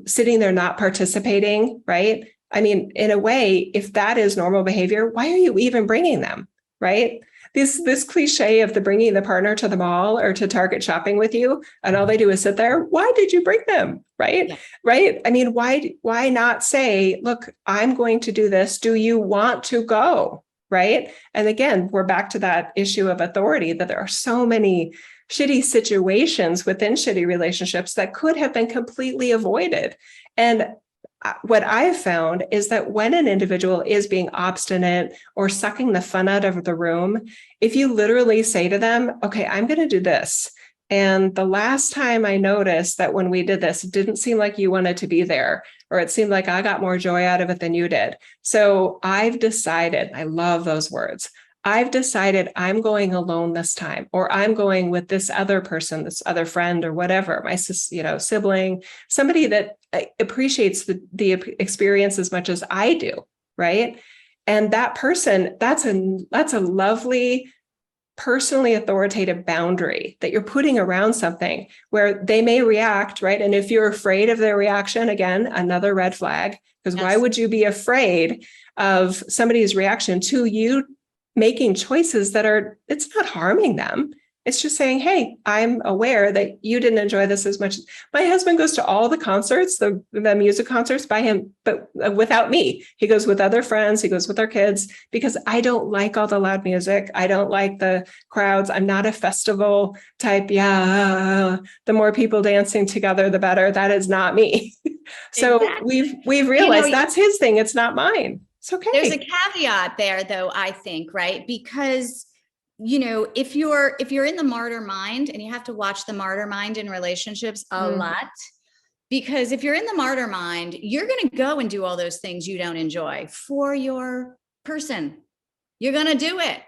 sitting there, not participating, right? I mean, in a way, if that is normal behavior, why are you even bringing them, right? This cliche of the bringing the partner to the mall or to Target shopping with you, and all they do is sit there. Why did you bring them? Right? Yeah. Right. I mean, why not say, look, I'm going to do this. Do you want to go? Right. And again, we're back to that issue of authority, that there are so many shitty situations within shitty relationships that could have been completely avoided. And what I've found is that when an individual is being obstinate or sucking the fun out of the room, if you literally say to them, okay, I'm going to do this. And the last time I noticed that when we did this, it didn't seem like you wanted to be there, or it seemed like I got more joy out of it than you did. So I've decided, I love those words. I've decided I'm going alone this time, or I'm going with this other person, this other friend or whatever, my sibling, somebody that appreciates the experience as much as I do, right? And that person, that's a lovely, personally authoritative boundary that you're putting around something where they may react, right? And if you're afraid of their reaction, again, another red flag, because why would you be afraid of somebody's reaction to you making choices that it's not harming them. It's just saying, hey, I'm aware that you didn't enjoy this as much. My husband goes to all the concerts, the music concerts by him, but without me. He goes with other friends. He goes with our kids because I don't like all the loud music. I don't like the crowds. I'm not a festival type. Yeah, the more people dancing together, the better. That is not me. So exactly. we've realized that's his thing. It's not mine. It's okay. There's a caveat there, though, I think, right? Because, if you're in the martyr mind, and you have to watch the martyr mind in relationships a lot, because if you're in the martyr mind, you're going to go and do all those things you don't enjoy for your person. You're going to do it,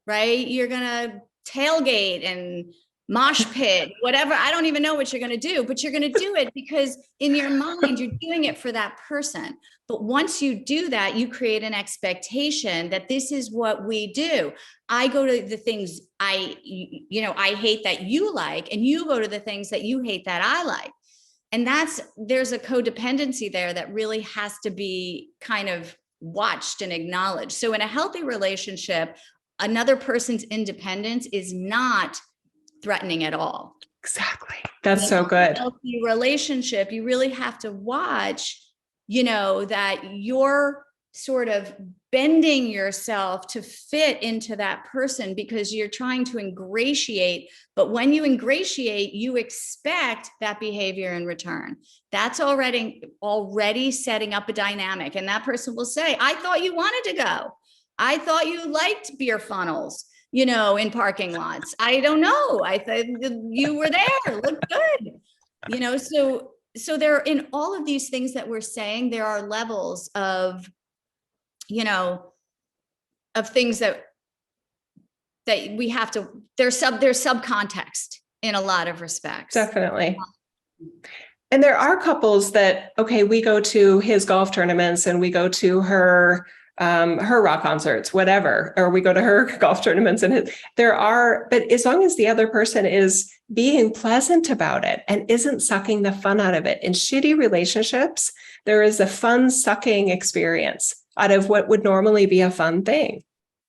right? You're going to tailgate and mosh pit, whatever. I don't even know what you're going to do, but you're going to do it because in your mind, you're doing it for that person. But once you do that, you create an expectation that this is what we do. I go to the things I hate that you like, and you go to the things that you hate that I like. And there's a codependency there that really has to be kind of watched and acknowledged. So in a healthy relationship, another person's independence is not threatening at all. Exactly. That's so good. In a healthy relationship, you really have to watch, that you're sort of bending yourself to fit into that person because you're trying to ingratiate. But when you ingratiate, you expect that behavior in return. That's already setting up a dynamic. And that person will say, I thought you wanted to go. I thought you liked beer funnels, in parking lots. I don't know. I thought you were there. Looked good. So there, in all of these things that we're saying, there are levels of, of things that we have to, there's subcontext in a lot of respects. Definitely. And there are couples that, okay, we go to his golf tournaments and we go to her rock concerts, whatever, or we go to her golf tournaments but as long as the other person is being pleasant about it and isn't sucking the fun out of it. In shitty relationships, there is a fun sucking experience out of what would normally be a fun thing.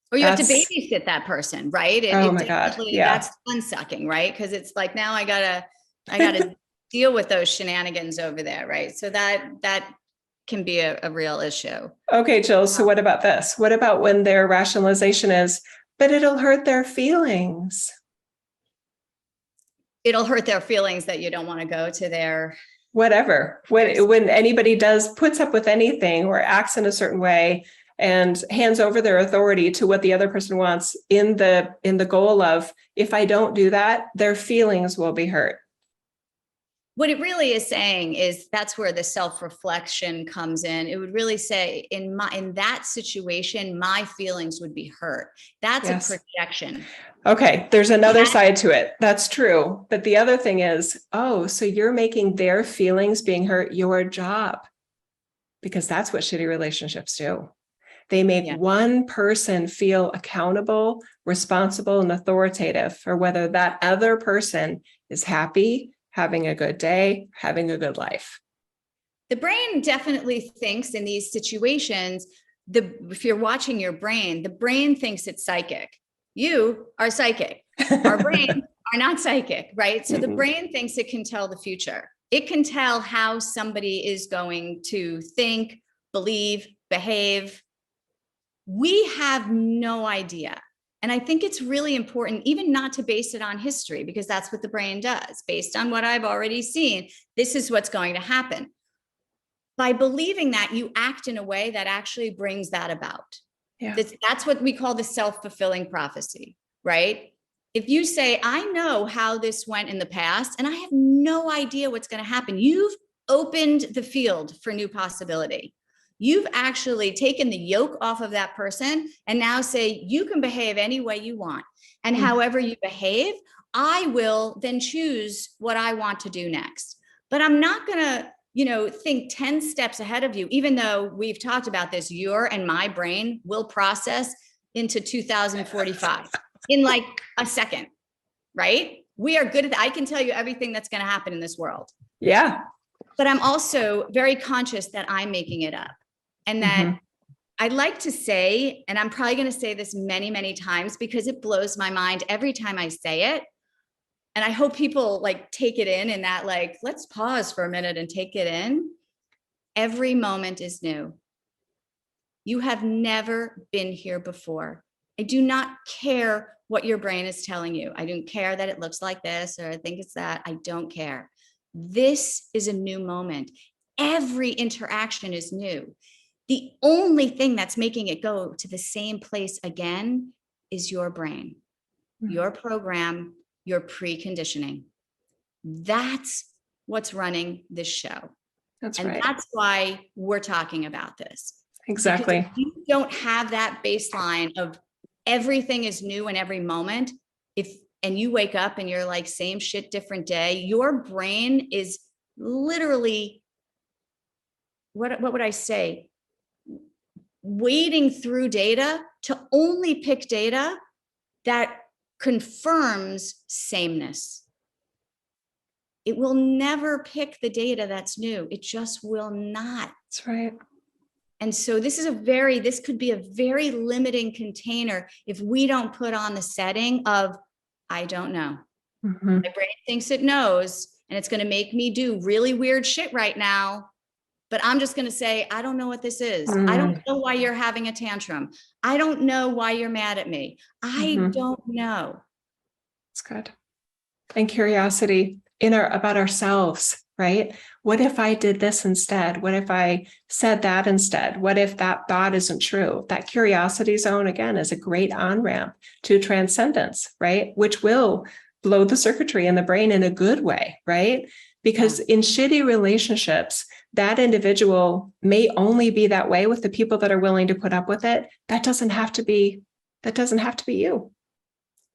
Or you have to babysit that person, right? Oh my God. Yeah. That's fun sucking, right? Because it's like, now I gotta deal with those shenanigans over there, right? So that can be a real issue. Okay, Jill. So what about this? What about when their rationalization is, but it'll hurt their feelings? It'll hurt their feelings that you don't want to go to their whatever. When anybody puts up with anything or acts in a certain way and hands over their authority to what the other person wants in the goal of, if I don't do that, their feelings will be hurt. What it really is saying is that's where the self-reflection comes in. It would really say, in that situation, my feelings would be hurt. That's a projection. Okay, there's another side to it. That's true. But the other thing is, so you're making their feelings being hurt your job, because that's what shitty relationships do. They make one person feel accountable, responsible, and authoritative for whether that other person is happy, having a good day, having a good life. The brain definitely thinks in these situations, if you're watching your brain, the brain thinks it's psychic. You are psychic. Our brains are not psychic, right? So the brain thinks it can tell the future. It can tell how somebody is going to think, believe, behave. We have no idea. And I think it's really important even not to base it on history, because that's what the brain does. Based on what I've already seen, this is what's going to happen. By believing that, you act in a way that actually brings that about. Yeah. That's what we call the self-fulfilling prophecy, right? If you say, I know how this went in the past, and I have no idea what's going to happen, you've opened the field for new possibility. You've actually taken the yoke off of that person and now say, you can behave any way you want. And however you behave, I will then choose what I want to do next. But I'm not going to, think 10 steps ahead of you, even though we've talked about this, your and my brain will process into 2045 in like a second, right? We are good at that. I can tell you everything that's going to happen in this world. Yeah. But I'm also very conscious that I'm making it up. And that I'd like to say, and I'm probably going to say this many, many times because it blows my mind every time I say it. And I hope people take it in, and that let's pause for a minute and take it in. Every moment is new. You have never been here before. I do not care what your brain is telling you. I don't care that it looks like this, or I think it's that. I don't care. This is a new moment. Every interaction is new. The only thing that's making it go to the same place again is your brain, your program, your preconditioning. That's what's running this show. That's right. And that's why we're talking about this. Exactly. Because if you don't have that baseline of everything is new in every moment, if and you wake up and you're like, same shit, different day, your brain is literally, what would I say? Wading through data to only pick data that confirms sameness. It will never pick the data that's new. It just will not. That's right. And so this could be a very limiting container if we don't put on the setting of, I don't know. Mm-hmm. My brain thinks it knows, and it's going to make me do really weird shit right now. But I'm just going to say, I don't know what this is. I don't know why you're having a tantrum. I don't know why you're mad at me. I don't know. That's good. And curiosity about ourselves, right? What if I did this instead? What if I said that instead? What if that thought isn't true? That curiosity zone, again, is a great on-ramp to transcendence, right? Which will blow the circuitry in the brain in a good way, right? Because in shitty relationships, that individual may only be that way with the people that are willing to put up with it. That doesn't have to be you.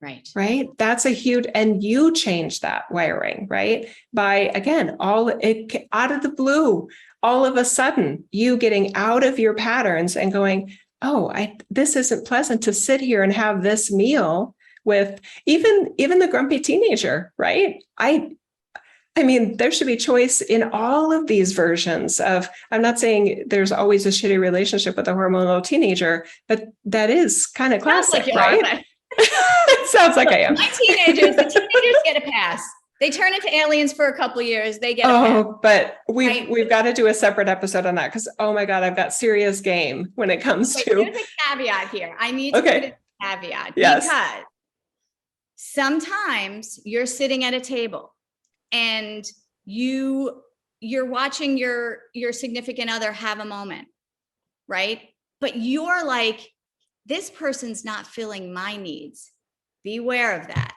Right. That's a huge, and you change that wiring, right? By, again, out of the blue, all of a sudden you getting out of your patterns and going, oh, this isn't pleasant to sit here and have this meal with even the grumpy teenager, right? I mean, there should be choice in all of these versions of, I'm not saying there's always a shitty relationship with a hormonal teenager, but that is kind of classic, right? It sounds like I am. The teenagers get a pass. They turn into aliens for a couple of years. They get a pass. But we've got to do a separate episode on that because, oh my God, I've got serious game when it comes to. Here's a caveat here. I need to put a caveat because sometimes you're sitting at a table and you're watching your significant other have a moment, right? But you're like, this person's not filling my needs. Beware of that.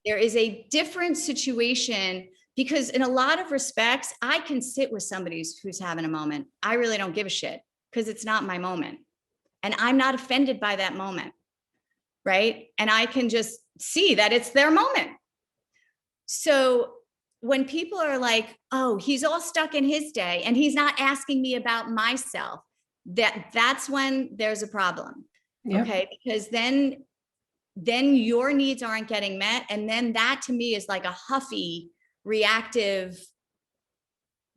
There is a different situation because in a lot of respects, I can sit with somebody who's having a moment. I really don't give a shit because it's not my moment. And I'm not offended by that moment, right? And I can just see that it's their moment. So when people are like, oh, he's all stuck in his day and he's not asking me about myself, that's when there's a problem. Yep. Okay, because then your needs aren't getting met. And then that to me is like a huffy, reactive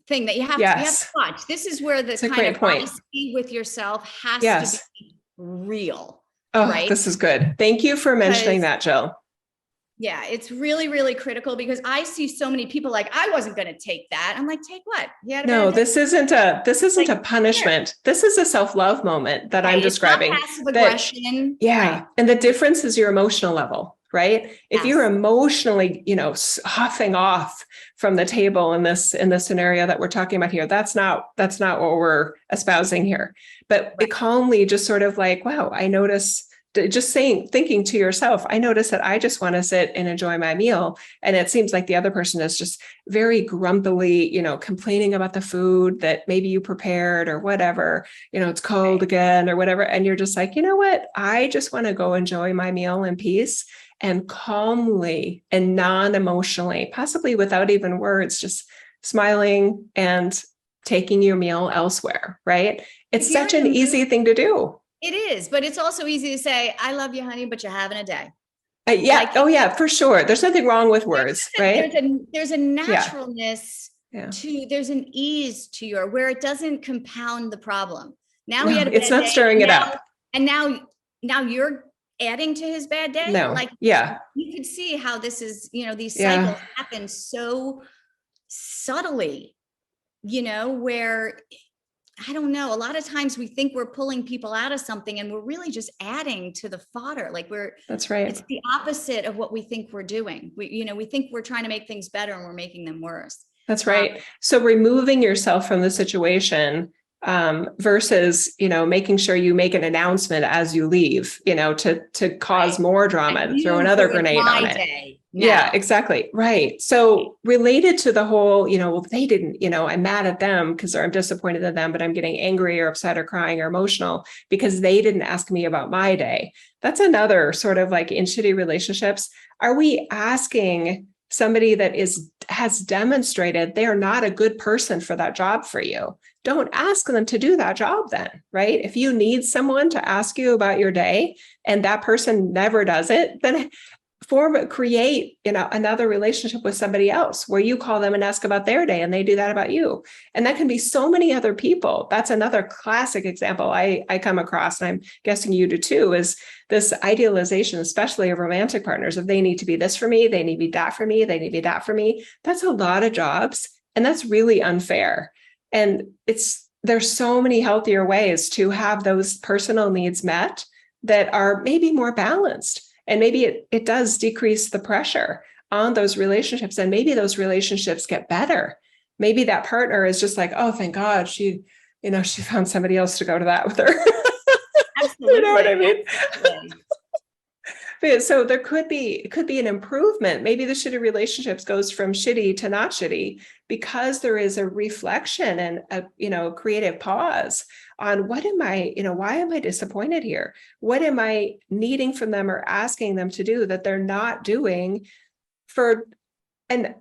thing that you have to watch. This is where the kind of honesty with yourself has to be real. Oh, right? This is good. Thank you for mentioning that, Jill. Yeah, it's really, really critical because I see so many people like, I wasn't going to take that. I'm like, take what? No, this isn't a punishment. Here. This is a self-love moment that I'm describing. It's not passive aggression. Right. And the difference is your emotional level, right? If you're emotionally, huffing off from the table in this scenario that we're talking about here, that's not what we're espousing here. But calmly just sort of like, wow, I notice. Just thinking to yourself, I notice that I just want to sit and enjoy my meal. And it seems like the other person is just very grumpily, complaining about the food that maybe you prepared or whatever, it's cold again or whatever. And you're just like, you know what? I just want to go enjoy my meal in peace and calmly and non-emotionally, possibly without even words, just smiling and taking your meal elsewhere, right? It's such an easy thing to do. It is, but it's also easy to say, I love you, honey, but you're having a day. For sure. There's nothing wrong with words, right? There's a naturalness to, there's an ease to where it doesn't compound the problem. Now he had a bad day. It's not stirring it up. And now you're adding to his bad day. No. You could see how this is, these cycles happen so subtly, where I don't know. A lot of times we think we're pulling people out of something and we're really just adding to the fodder. That's right. It's the opposite of what we think we're doing. We think we're trying to make things better and we're making them worse. That's right. So removing yourself from the situation versus, making sure you make an announcement as you leave, to cause more drama, throw another grenade on it. Yeah, now. exactly. Right. So related to the whole, well, they didn't, I'm mad at them because I'm disappointed in them, but I'm getting angry or upset or crying or emotional because they didn't ask me about my day. That's another sort of like in shitty relationships. Are we asking somebody that has demonstrated they're not a good person for that job for you? Don't ask them to do that job then, right? If you need someone to ask you about your day and that person never does it, then create another relationship with somebody else where you call them and ask about their day and they do that about you. And that can be so many other people. That's another classic example I come across, and I'm guessing you do too, is this idealization, especially of romantic partners, of they need to be this for me, they need to be that for me, they need to be that for me. That's a lot of jobs, and that's really unfair. And there's so many healthier ways to have those personal needs met that are maybe more balanced. And maybe it does decrease the pressure on those relationships, and maybe those relationships get better. Maybe that partner is just like, oh, thank God she found somebody else to go to that with her. Absolutely. You know what I mean? Absolutely. So there could be an improvement. Maybe the shitty relationships goes from shitty to not shitty because there is a reflection and a creative pause on why am I disappointed here? What am I needing from them or asking them to do that they're not doing and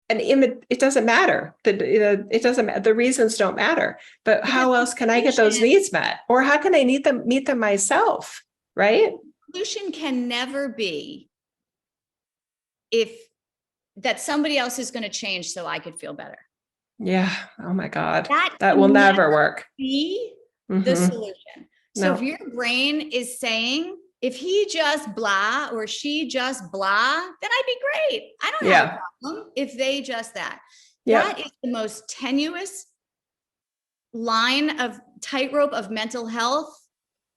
it doesn't matter. It doesn't matter. The reasons don't matter. But how else can I get those needs met? Or how can I meet them myself? Right? Solution can never be that somebody else is going to change so I could feel better. Yeah. Oh my God. That will never work. Be the solution. So if your brain is saying, if he just blah or she just blah, then I'd be great. I don't have a problem if they just that. That is the most tenuous line of tightrope of mental health.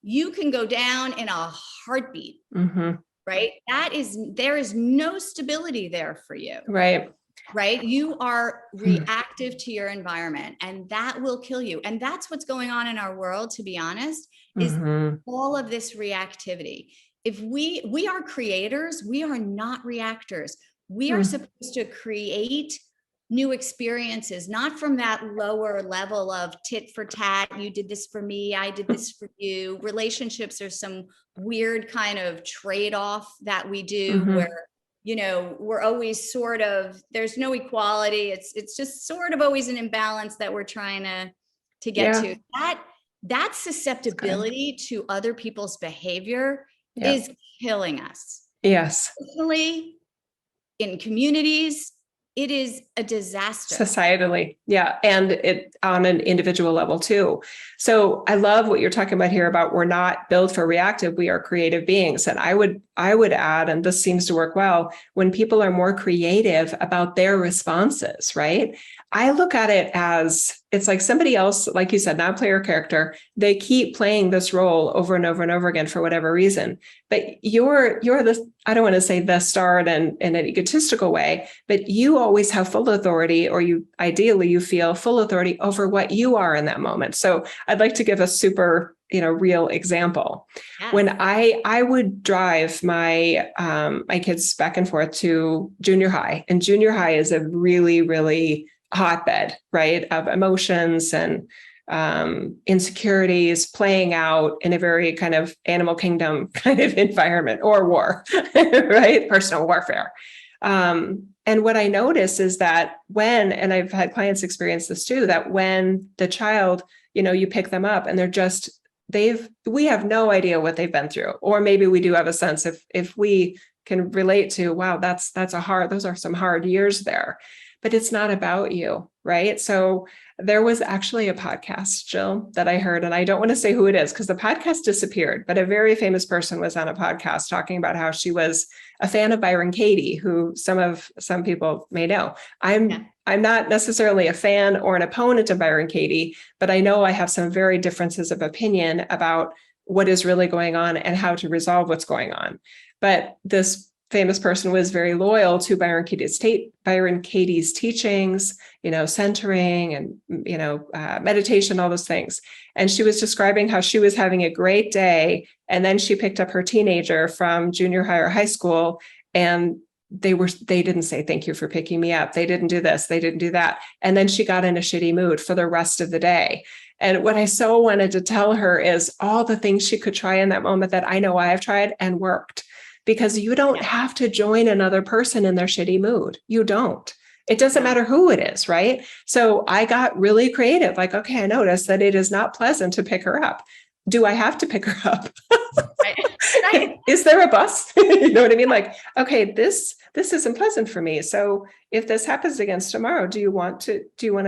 You can go down in a heartbeat, right? There is no stability there for you. Right? You are reactive to your environment, and that will kill you. And that's what's going on in our world, to be honest, is all of this reactivity. If we are creators, we are not reactors. We are supposed to create new experiences, not from that lower level of tit for tat. You did this for me, I did this for you. Relationships are some weird kind of trade-off that we do where, we're always sort of, there's no equality. It's just sort of always an imbalance that we're trying to get to. That susceptibility to other people's behavior is killing us. Yes. Personally, in communities, it is a disaster. Societally. Yeah. And it on an individual level too. So I love what you're talking about here about we're not built for reactive, we are creative beings. And I would add, and this seems to work well, when people are more creative about their responses, right? I look at it as it's like somebody else, like you said, non-player character, they keep playing this role over and over and over again for whatever reason. But you're the, I don't want to say the star in an egotistical way, but you always have full authority, or ideally you feel full authority over what you are in that moment. So I'd like to give a super, real example. Yeah. When I would drive my kids back and forth to junior high, and junior high is a really, really hotbed, right, of emotions and insecurities playing out in a very kind of animal kingdom kind of environment, or war, right? Personal warfare. And what I notice is that and I've had clients experience this too, that when the child, you pick them up and they're just, we have no idea what they've been through, or maybe we do have a sense if we can relate to, wow, those are some hard years there. But it's not about you, right? So there was actually a podcast, Jill, that I heard, and I don't want to say who it is because the podcast disappeared, but a very famous person was on a podcast talking about how she was a fan of Byron Katie, who some people may know. I'm not necessarily a fan or an opponent of Byron Katie, but I know I have some very differences of opinion about what is really going on and how to resolve what's going on. But this famous person was very loyal to Byron Katie's teachings, centering and, meditation, all those things. And she was describing how she was having a great day. And then she picked up her teenager from junior high or high school, And they didn't say, thank you for picking me up. They didn't do this. They didn't do that. And then she got in a shitty mood for the rest of the day. And what I so wanted to tell her is all the things she could try in that moment that I know I've tried and worked, because you don't have to join another person in their shitty mood. You don't. It doesn't matter who it is, right? So I got really creative. Like, okay, I noticed that it is not pleasant to pick her up. Do I have to pick her up? Right. Is there a bus? You know what I mean? Like, okay, this isn't pleasant for me. So if this happens again tomorrow, do you want to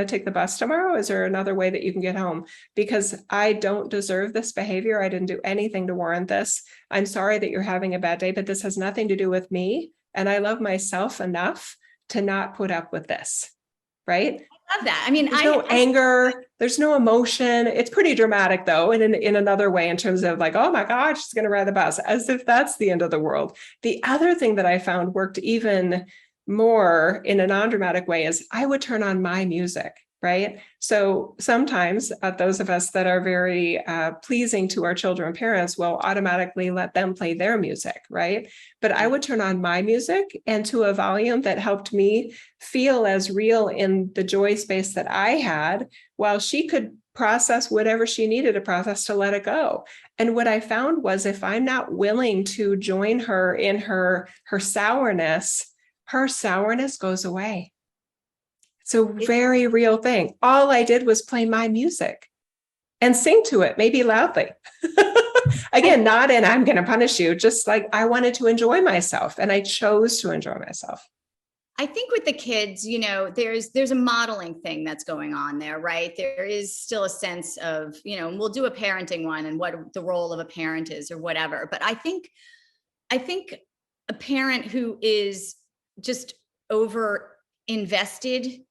take the bus tomorrow? Is there another way that you can get home? Because I don't deserve this behavior. I didn't do anything to warrant this. I'm sorry that you're having a bad day, but this has nothing to do with me. And I love myself enough to not put up with this. Right? I love that. I mean, there's no anger, there's no emotion. It's pretty dramatic though, in another way, in terms of like, oh my God, she's going to ride the bus, as if that's the end of the world. The other thing that I found worked even more in a non-dramatic way is I would turn on my music. Right. So sometimes those of us that are very pleasing to our children and parents will automatically let them play their music. Right. But I would turn on my music, and to a volume that helped me feel as real in the joy space that I had, while she could process whatever she needed to process to let it go. And what I found was, if I'm not willing to join her in her sourness goes away. It's a very real thing. All I did was play my music and sing to it, maybe loudly. Again, not in I'm going to punish you, just like I wanted to enjoy myself, and I chose to enjoy myself. I think with the kids, you know, there's a modeling thing that's going on there, right? There is still a sense of, you know, we'll do a parenting one and what the role of a parent is or whatever. But I think a parent who is just over invested,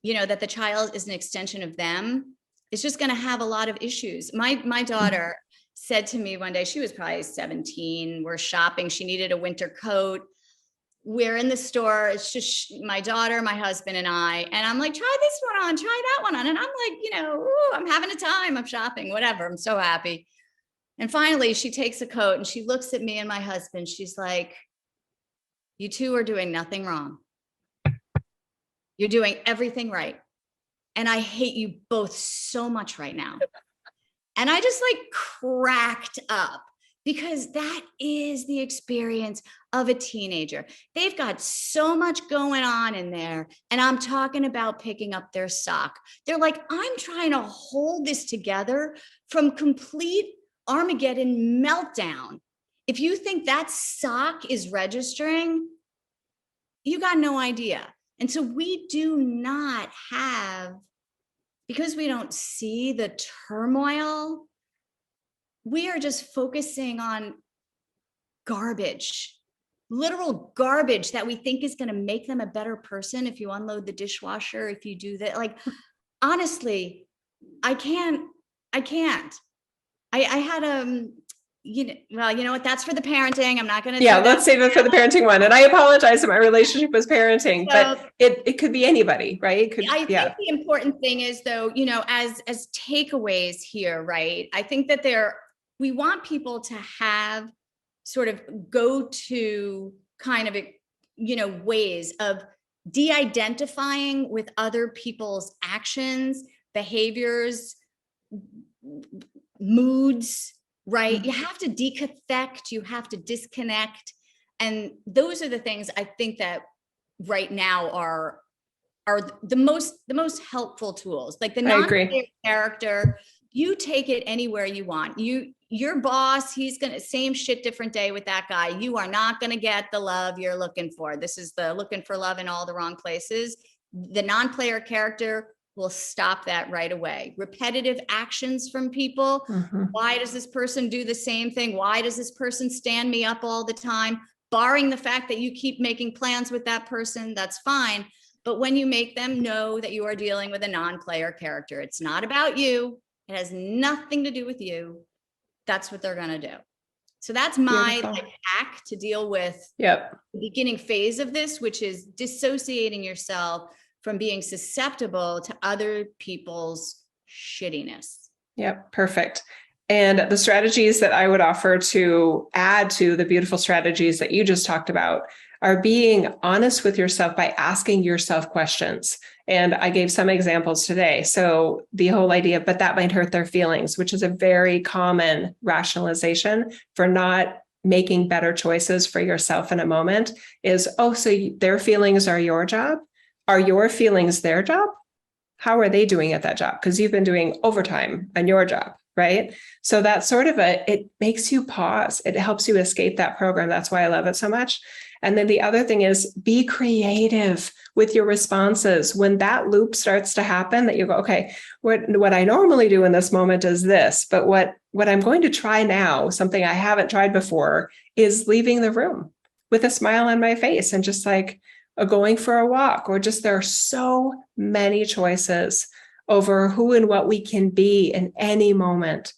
you know, that the child is an extension of them, is just going to have a lot of issues. My daughter said to me one day, she was probably 17, we're shopping, she needed a winter coat. We're in the store, it's just my daughter, my husband, and I, and I'm like, try this one on, try that one on. And I'm like, you know, ooh, I'm having a time, I'm shopping, whatever, I'm so happy. And finally she takes a coat and she looks at me and my husband, she's like, you two are doing nothing wrong. You're doing everything right. And I hate you both so much right now. And I just like cracked up, because that is the experience of a teenager. They've got so much going on in there. And I'm talking about picking up their sock. They're like, I'm trying to hold this together from complete Armageddon meltdown. If you think that sock is registering, you got no idea. And so we do not have, because we don't see the turmoil, we are just focusing on garbage, literal garbage that we think is going to make them a better person. If you unload the dishwasher, if you do that, like, honestly, I can't. I had you know, well, you know what? That's for the parenting. I'm not going to. Yeah, let's save it for the parenting one. And I apologize that my relationship was parenting, So, but it could be anybody, right? I think the important thing is, though, you know, as takeaways here, right? I think that we want people to have sort of go-to kind of, you know, ways of de-identifying with other people's actions, behaviors, moods, right? Mm-hmm. You have to decathect, you have to disconnect. And those are the things I think that right now are the most helpful tools. Like the non-player character, you take it anywhere you want. Your boss, he's gonna, same shit, different day with that guy. You are not gonna get the love you're looking for. This is the looking for love in all the wrong places. The non-player character will stop that right away. Repetitive actions from people. Mm-hmm. Why does this person do the same thing? Why does this person stand me up all the time? Barring the fact that you keep making plans with that person, that's fine. But when you make them know that you are dealing with a non-player character, it's not about you. It has nothing to do with you. That's what they're going to do. So that's my hack to deal with the beginning phase of this, which is dissociating yourself from being susceptible to other people's shittiness. Yep. Perfect. And the strategies that I would offer to add to the beautiful strategies that you just talked about are being honest with yourself by asking yourself questions. And I gave some examples today. So the whole idea, but that might hurt their feelings, which is a very common rationalization for not making better choices for yourself in a moment, is, oh, so their feelings are your job? Are your feelings their job? How are they doing at that job? Because you've been doing overtime on your job, right? So that's sort of it makes you pause. It helps you escape that program. That's why I love it so much. And then the other thing is be creative with your responses. When that loop starts to happen, that you go, okay, what I normally do in this moment is this, but what I'm going to try now, something I haven't tried before, is leaving the room with a smile on my face and just like going for a walk, or just there are so many choices over who and what we can be in any moment.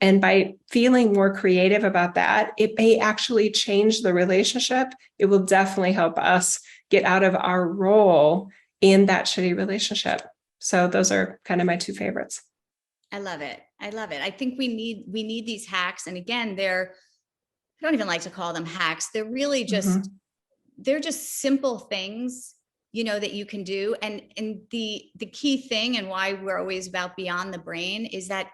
And by feeling more creative about that, it may actually change the relationship. It will definitely help us get out of our role in that shitty relationship. So those are kind of my two favorites. I love it. I love it. I think we need these hacks. And again, I don't even like to call them hacks. They're really just, they're just simple things, that you can do. And the key thing, and why we're always about beyond the brain, is that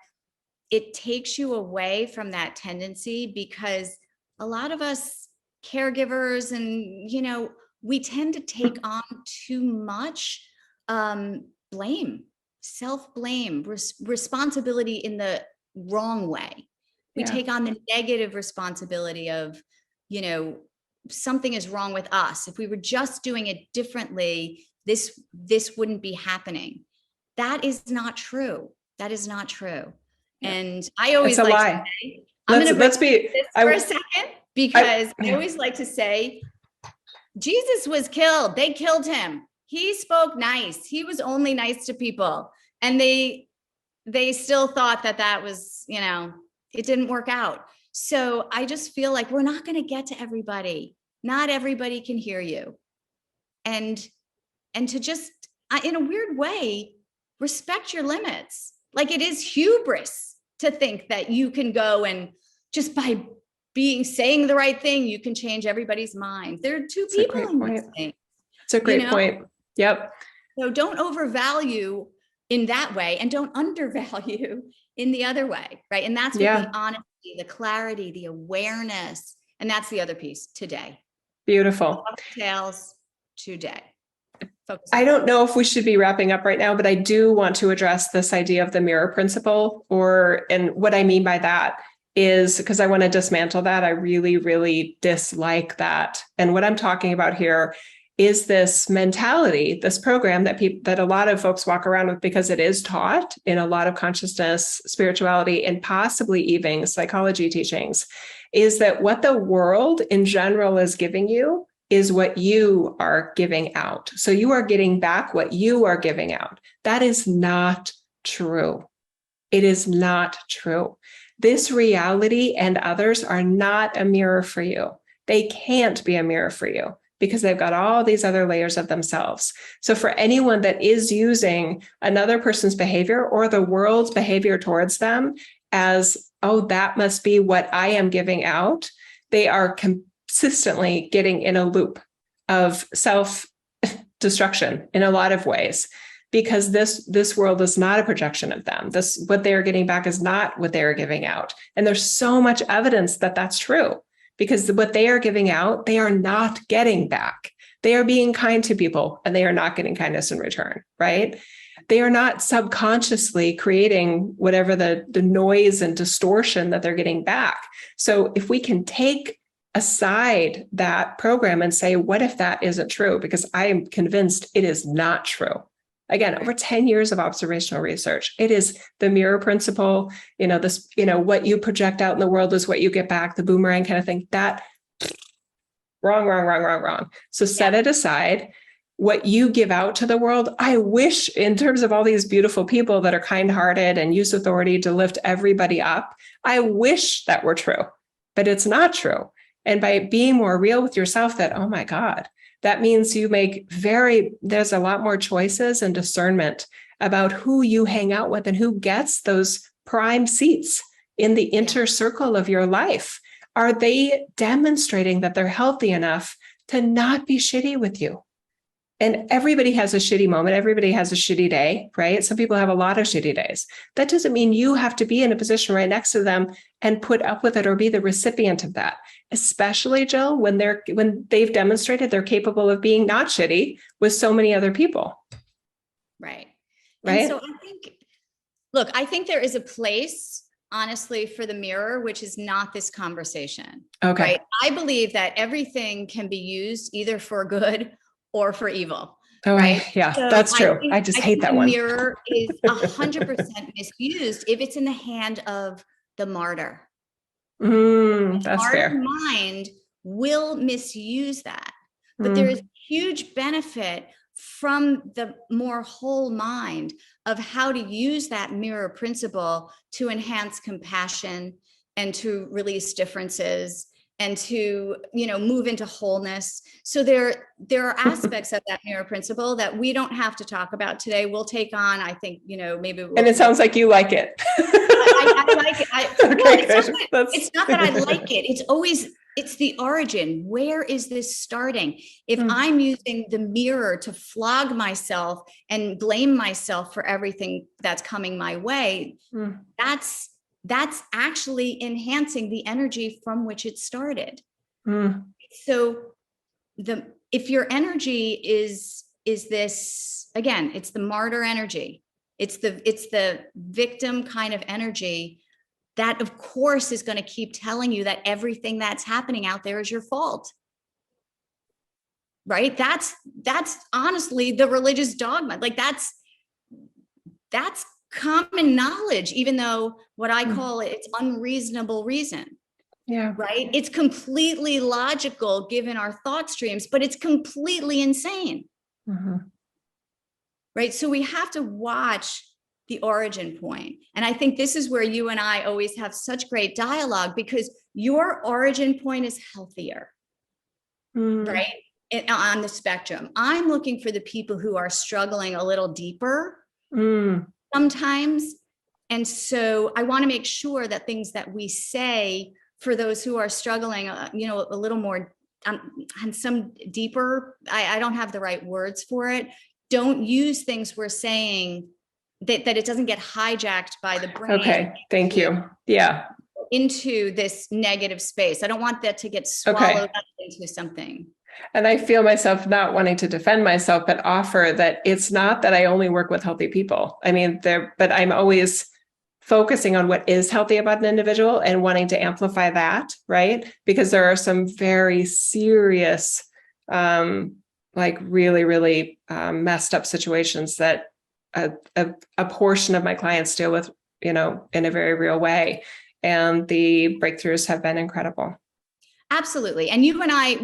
it takes you away from that tendency, because a lot of us caregivers and, we tend to take on too much blame, self-blame, responsibility in the wrong way. We take on the negative responsibility of, something is wrong with us. If we were just doing it differently, this wouldn't be happening. That is not true. That is not true. And I always like to say, I'm going to break this for a second, because I always like to say, Jesus was killed. They killed him. He spoke nice. He was only nice to people. And they still thought that was, it didn't work out. So I just feel like we're not going to get to everybody. Not everybody can hear you. And to just, in a weird way, respect your limits. Like, it is hubris to think that you can go and just by saying the right thing, you can change everybody's mind. There are two people in this thing. It's a great point. Yep. So don't overvalue in that way, and don't undervalue in the other way, right? And that's what the honesty, the clarity, the awareness, and that's the other piece today. Beautiful. Details today. I don't know if we should be wrapping up right now, but I do want to address this idea of the mirror principle, and what I mean by that is, because I want to dismantle that. I really, really dislike that. And what I'm talking about here is this mentality, this program that a lot of folks walk around with, because it is taught in a lot of consciousness, spirituality, and possibly even psychology teachings, is that what the world in general is giving you is what you are giving out. So you are getting back what you are giving out. That is not true. It is not true. This reality and others are not a mirror for you. They can't be a mirror for you, because they've got all these other layers of themselves. So for anyone that is using another person's behavior or the world's behavior towards them as, oh, that must be what I am giving out, they are consistently getting in a loop of self-destruction in a lot of ways, because this world is not a projection of them. What they're getting back is not what they're giving out. And there's so much evidence that that's true, because what they are giving out, they are not getting back. They are being kind to people, and they are not getting kindness in return, right? They are not subconsciously creating whatever the noise and distortion that they're getting back. So if we can take aside that program and say, what if that isn't true? Because I am convinced it is not true. Again, over 10 years of observational research, it is the mirror principle, what you project out in the world is what you get back, the boomerang kind of thing. That wrong. So set it aside. What you give out to the world, I wish, in terms of all these beautiful people that are kind-hearted and use authority to lift everybody up, I wish that were true, but it's not true. And by being more real with yourself, that, oh my God, that means you there's a lot more choices and discernment about who you hang out with and who gets those prime seats in the inner circle of your life? Are they demonstrating that they're healthy enough to not be shitty with you? And everybody has a shitty moment. Everybody has a shitty day, right? Some people have a lot of shitty days. That doesn't mean you have to be in a position right next to them and put up with it or be the recipient of that. Especially, Jill, when they've demonstrated they're capable of being not shitty with so many other people. Right. Right. And so I think there is a place, honestly, for the mirror, which is not this conversation. Okay. Right. I believe that everything can be used either for good or for evil. Oh, right. So that's true. I just hate that one. The mirror is 100% misused if it's in the hand of the martyr. That's fair. Our mind will misuse that, but there is huge benefit from the more whole mind of how to use that mirror principle to enhance compassion and to release differences and to, move into wholeness. So there are aspects of that mirror principle that we don't have to talk about today. We'll take on, I think, maybe. And it sounds like you like it. I like it. Well, it's not that I like it. It's the origin. Where is this starting? If I'm using the mirror to flog myself and blame myself for everything that's coming my way, that's actually enhancing the energy from which it started. So if your energy is this, again, it's the martyr energy. It's the victim kind of energy that, of course, is going to keep telling you that everything that's happening out there is your fault. Right? That's honestly the religious dogma. Like that's common knowledge, even though what I call it's unreasonable reason. Yeah. Right? It's completely logical given our thought streams, but it's completely insane. Right? So we have to watch the origin point. And I think this is where you and I always have such great dialogue, because your origin point is healthier, right? On the spectrum. I'm looking for the people who are struggling a little deeper sometimes. And so I want to make sure that things that we say for those who are struggling, a little more on some deeper, I don't have the right words for it. Don't use things we're saying that it doesn't get hijacked by the brain. Okay, thank you. Yeah. Into this negative space. I don't want that to get swallowed up into something. And I feel myself not wanting to defend myself, but offer that it's not that I only work with healthy people. I mean, but I'm always focusing on what is healthy about an individual and wanting to amplify that, right? Because there are some very serious, really, really messed up situations that a portion of my clients deal with, in a very real way. And the breakthroughs have been incredible. Absolutely. And you and I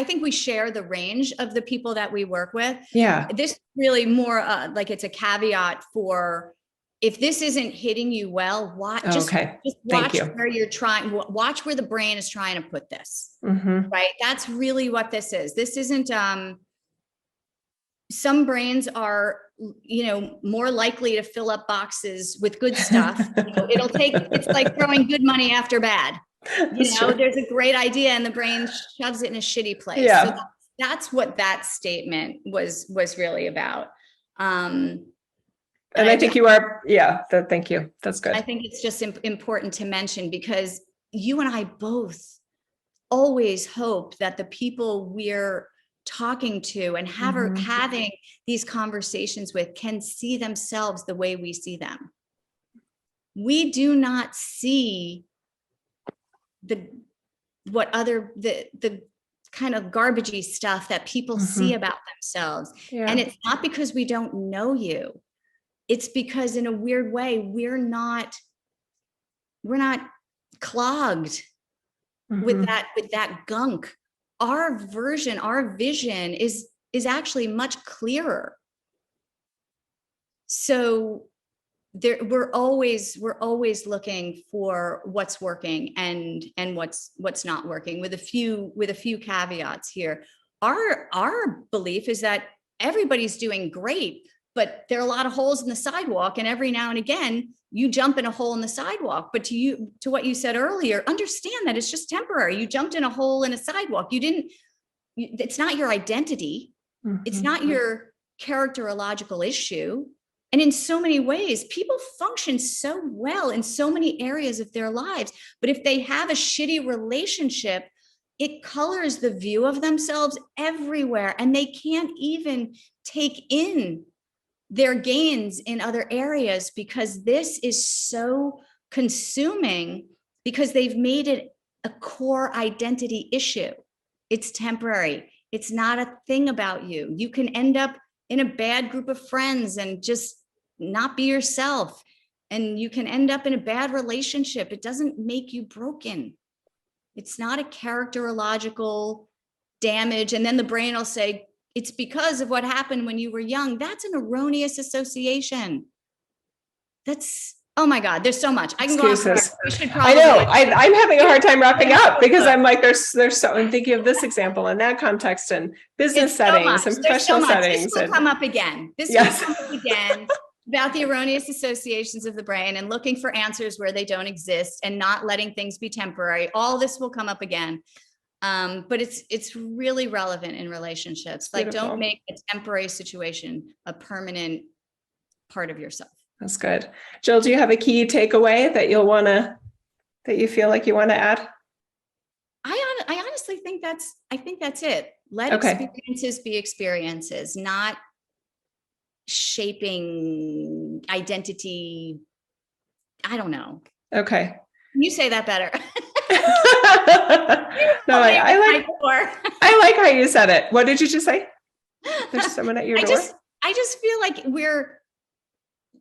think we share the range of the people that we work with. Yeah. This is really more like it's a caveat for, if this isn't hitting you well, just watch where you're trying, watch where the brain is trying to put this, right? That's really what this is. This isn't, some brains are, more likely to fill up boxes with good stuff. It's like throwing good money after bad. There's a great idea and the brain shoves it in a shitty place. Yeah. So that's what that statement was really about. And I think you are, thank you. That's good. I think it's just important to mention, because you and I both always hope that the people we're talking to and having these conversations with can see themselves the way we see them. We do not see the kind of garbagey stuff that people see about themselves. Yeah. And it's not because we don't know you. It's because in a weird way, we're not clogged with that gunk. Our vision is actually much clearer. So we're always looking for what's working and what's not working, with a few caveats here. Our belief is that everybody's doing great but there are a lot of holes in the sidewalk, and every now and again you jump in a hole in the sidewalk. But to what you said earlier, understand that it's just temporary. You jumped in a hole in a sidewalk. It's not your identity. It's not your characterological issue. And in so many ways, people function so well in so many areas of their lives. But if they have a shitty relationship, it colors the view of themselves everywhere. And they can't even take in their gains in other areas, because this is so consuming, because they've made it a core identity issue. It's temporary. It's not a thing about you. You can end up in a bad group of friends and just not be yourself. And you can end up in a bad relationship. It doesn't make you broken. It's not a characterological damage. And then the brain will say, it's because of what happened when you were young. That's an erroneous association. Oh my God, there's so much. I can go on forever. We should probably. I know. I'm having a hard time wrapping up, because I'm like, there's so, I'm thinking of this example in that context, and business settings and professional settings. This will come up again. This will come up again about the erroneous associations of the brain and looking for answers where they don't exist and not letting things be temporary. All this will come up again. But it's really relevant in relationships. Like, don't make a temporary situation a permanent part of yourself. That's good. Jill, do you have a key takeaway that you feel like you want to add? I honestly think that's it. Let experiences be experiences, not shaping identity. I don't know. Okay. You say that better. No, I like how you said it. What did you just say? There's someone at your door. I just feel like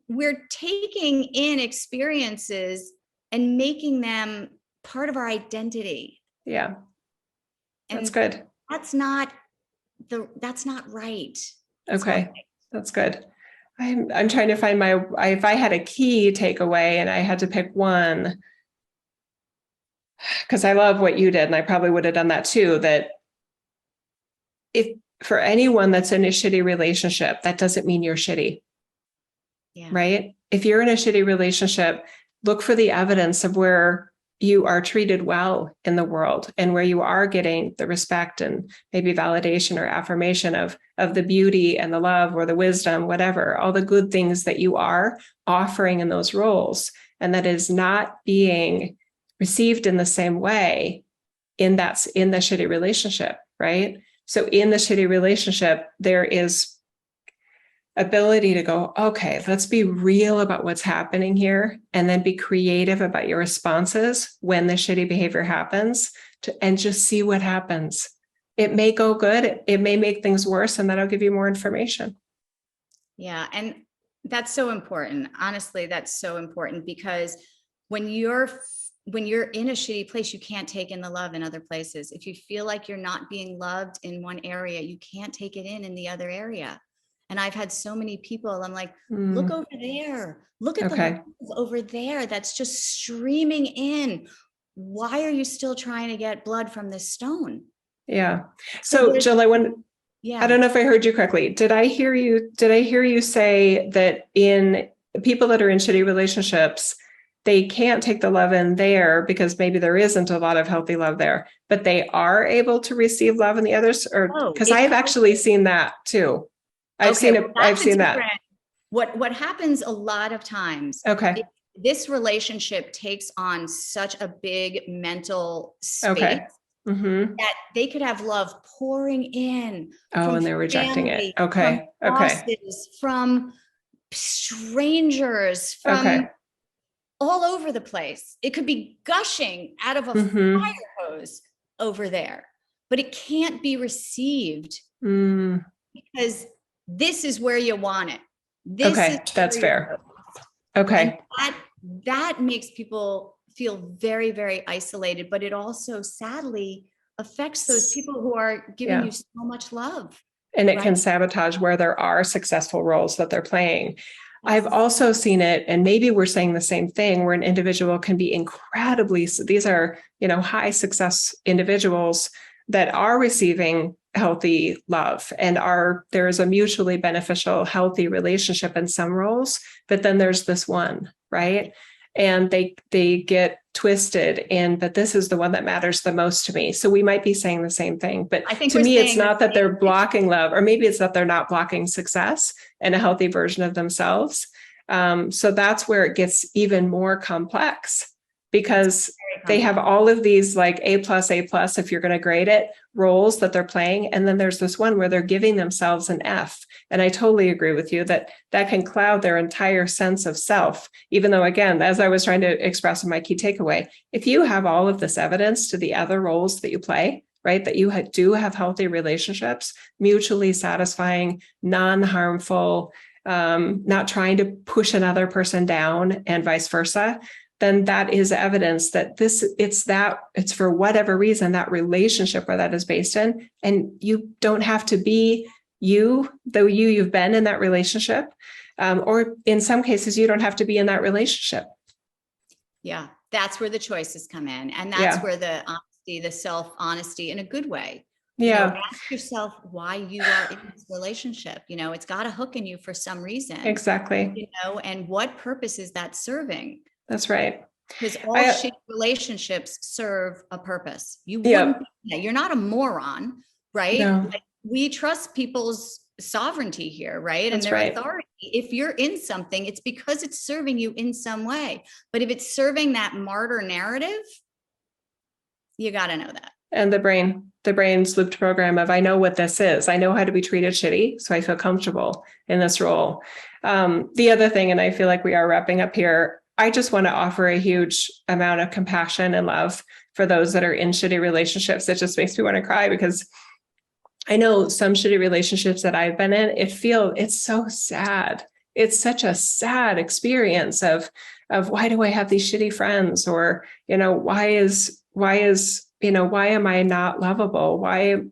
we're taking in experiences and making them part of our identity. Yeah. That's good. That's not right. Okay. That's good. I'm trying to find if I had a key takeaway and I had to pick one, because I love what you did, and I probably would have done that too, that if for anyone that's in a shitty relationship, that doesn't mean you're shitty. Yeah. Right? If you're in a shitty relationship, look for the evidence of where you are treated well in the world and where you are getting the respect and maybe validation or affirmation of the beauty and the love or the wisdom, whatever, all the good things that you are offering in those roles. And that is not being received in the same way in the shitty relationship, right? So in the shitty relationship, there is ability to go, okay, let's be real about what's happening here, and then be creative about your responses when the shitty behavior happens, and just see what happens. It may go good, it may make things worse, and that'll give you more information. Yeah, and that's so important. Honestly, that's so important, because when you're in a shitty place, you can't take in the love in other places. If you feel like you're not being loved in one area, you can't take it in the other area. And I've had so many people, I'm like, look over there. Look at the love over there that's just streaming in. Why are you still trying to get blood from this stone? Yeah. So Jill, I don't know if I heard you correctly. Did I hear you say that in people that are in shitty relationships, they can't take the love in there because maybe there isn't a lot of healthy love there, but they are able to receive love in the others? Or because I've actually seen that too. I've seen that. What happens a lot of times. Okay. This relationship takes on such a big mental space that they could have love pouring in. And they're rejecting it. Okay. From bosses, from strangers, from all over the place. It could be gushing out of a fire hose over there, but it can't be received because this is where you want it. That's fair. Okay. And that makes people feel very, very isolated, but it also sadly affects those people who are giving you so much love. And it can sabotage where there are successful roles that they're playing. I've also seen it, and maybe we're saying the same thing, where an individual can be these are, high success individuals that are receiving healthy love, and there is a mutually beneficial, healthy relationship in some roles, but then there's this one, right? And they get twisted but this is the one that matters the most to me. So we might be saying the same thing, but I think to me, it's not that they're blocking love, or maybe it's that they're not blocking success and a healthy version of themselves. So that's where it gets even more complex, because they have all of these like A+, if you're going to grade it, roles that they're playing. And then there's this one where they're giving themselves an F. And I totally agree with you that can cloud their entire sense of self, even though, again, as I was trying to express in my key takeaway, if you have all of this evidence to the other roles that you play, right, that you do have healthy relationships, mutually satisfying, non-harmful, not trying to push another person down and vice versa, then that is evidence that it's for whatever reason, that relationship where that is based in. And you don't have to be you've been in that relationship. Or in some cases, you don't have to be in that relationship. Yeah, that's where the choices come in. And that's where the honesty, the self-honesty in a good way. Yeah. Ask yourself why you are in this relationship. It's got a hook in you for some reason. Exactly. And what purpose is that serving? That's right. Because all shitty relationships serve a purpose. You're not a moron, right? No. We trust people's sovereignty here, right? That's and their right. authority. If you're in something, it's because it's serving you in some way. But if it's serving that martyr narrative, you got to know that. And the brain's looped program of, I know what this is. I know how to be treated shitty, so I feel comfortable in this role. The other thing, and I feel like we are wrapping up here, I just want to offer a huge amount of compassion and love for those that are in shitty relationships. It just makes me want to cry, because I know some shitty relationships that I've been in, it's so sad. It's such a sad experience of why do I have these shitty friends? Or, why am I not lovable? Why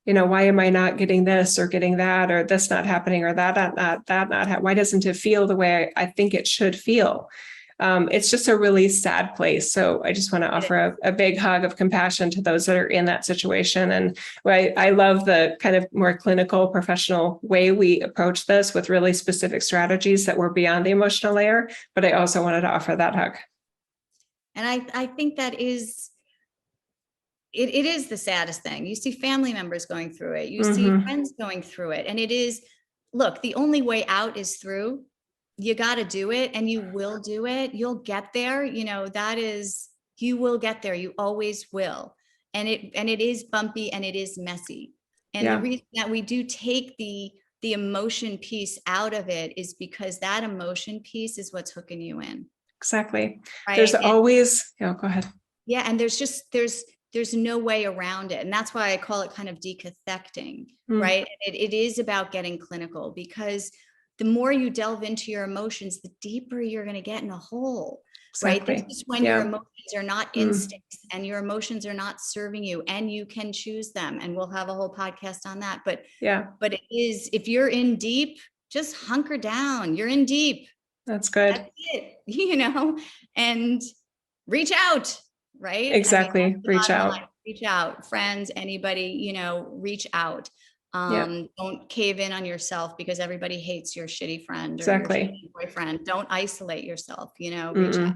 am I not getting this or getting that, or this not happening, or that not, why doesn't it feel the way I think it should feel? It's just a really sad place. So I just want to offer a big hug of compassion to those that are in that situation. And I love the kind of more clinical, professional way we approach this, with really specific strategies that were beyond the emotional layer. But I also wanted to offer that hug. And I think that is, it is the saddest thing. You see family members going through it. You see friends going through it. And it is, look, the only way out is through. You got to do it, and you will do it. You'll get there. You will get there. You always will. And it is bumpy, and it is messy. And the reason that we do take the emotion piece out of it is because that emotion piece is what's hooking you in. Exactly. Right? There's always, go ahead. Yeah. And there's no way around it. And that's why I call it kind of decathecting, right? It is about getting clinical, because the more you delve into your emotions, the deeper you're going to get in a hole, exactly. right? This is when your emotions are not instincts, and your emotions are not serving you, and you can choose them. And we'll have a whole podcast on that. But it is, if you're in deep, just hunker down. You're in deep. That's good. That's it, and reach out, right? Exactly. Reach out. Reach out. Friends, anybody, reach out. Don't cave in on yourself because everybody hates your shitty friend or your shitty boyfriend. Don't isolate yourself, reach out.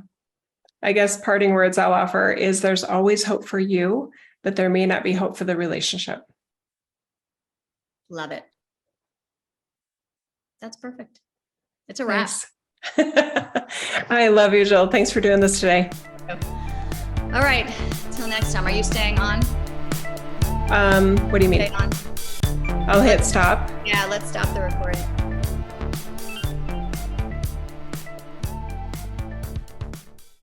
I guess parting words I'll offer is, there's always hope for you, but there may not be hope for the relationship. Love it. That's perfect. It's a wrap. I love you, Jill. Thanks for doing this today. All right. Till next time. Are you staying on? What do you mean? Stay on. I'll hit stop. Yeah, let's stop the recording.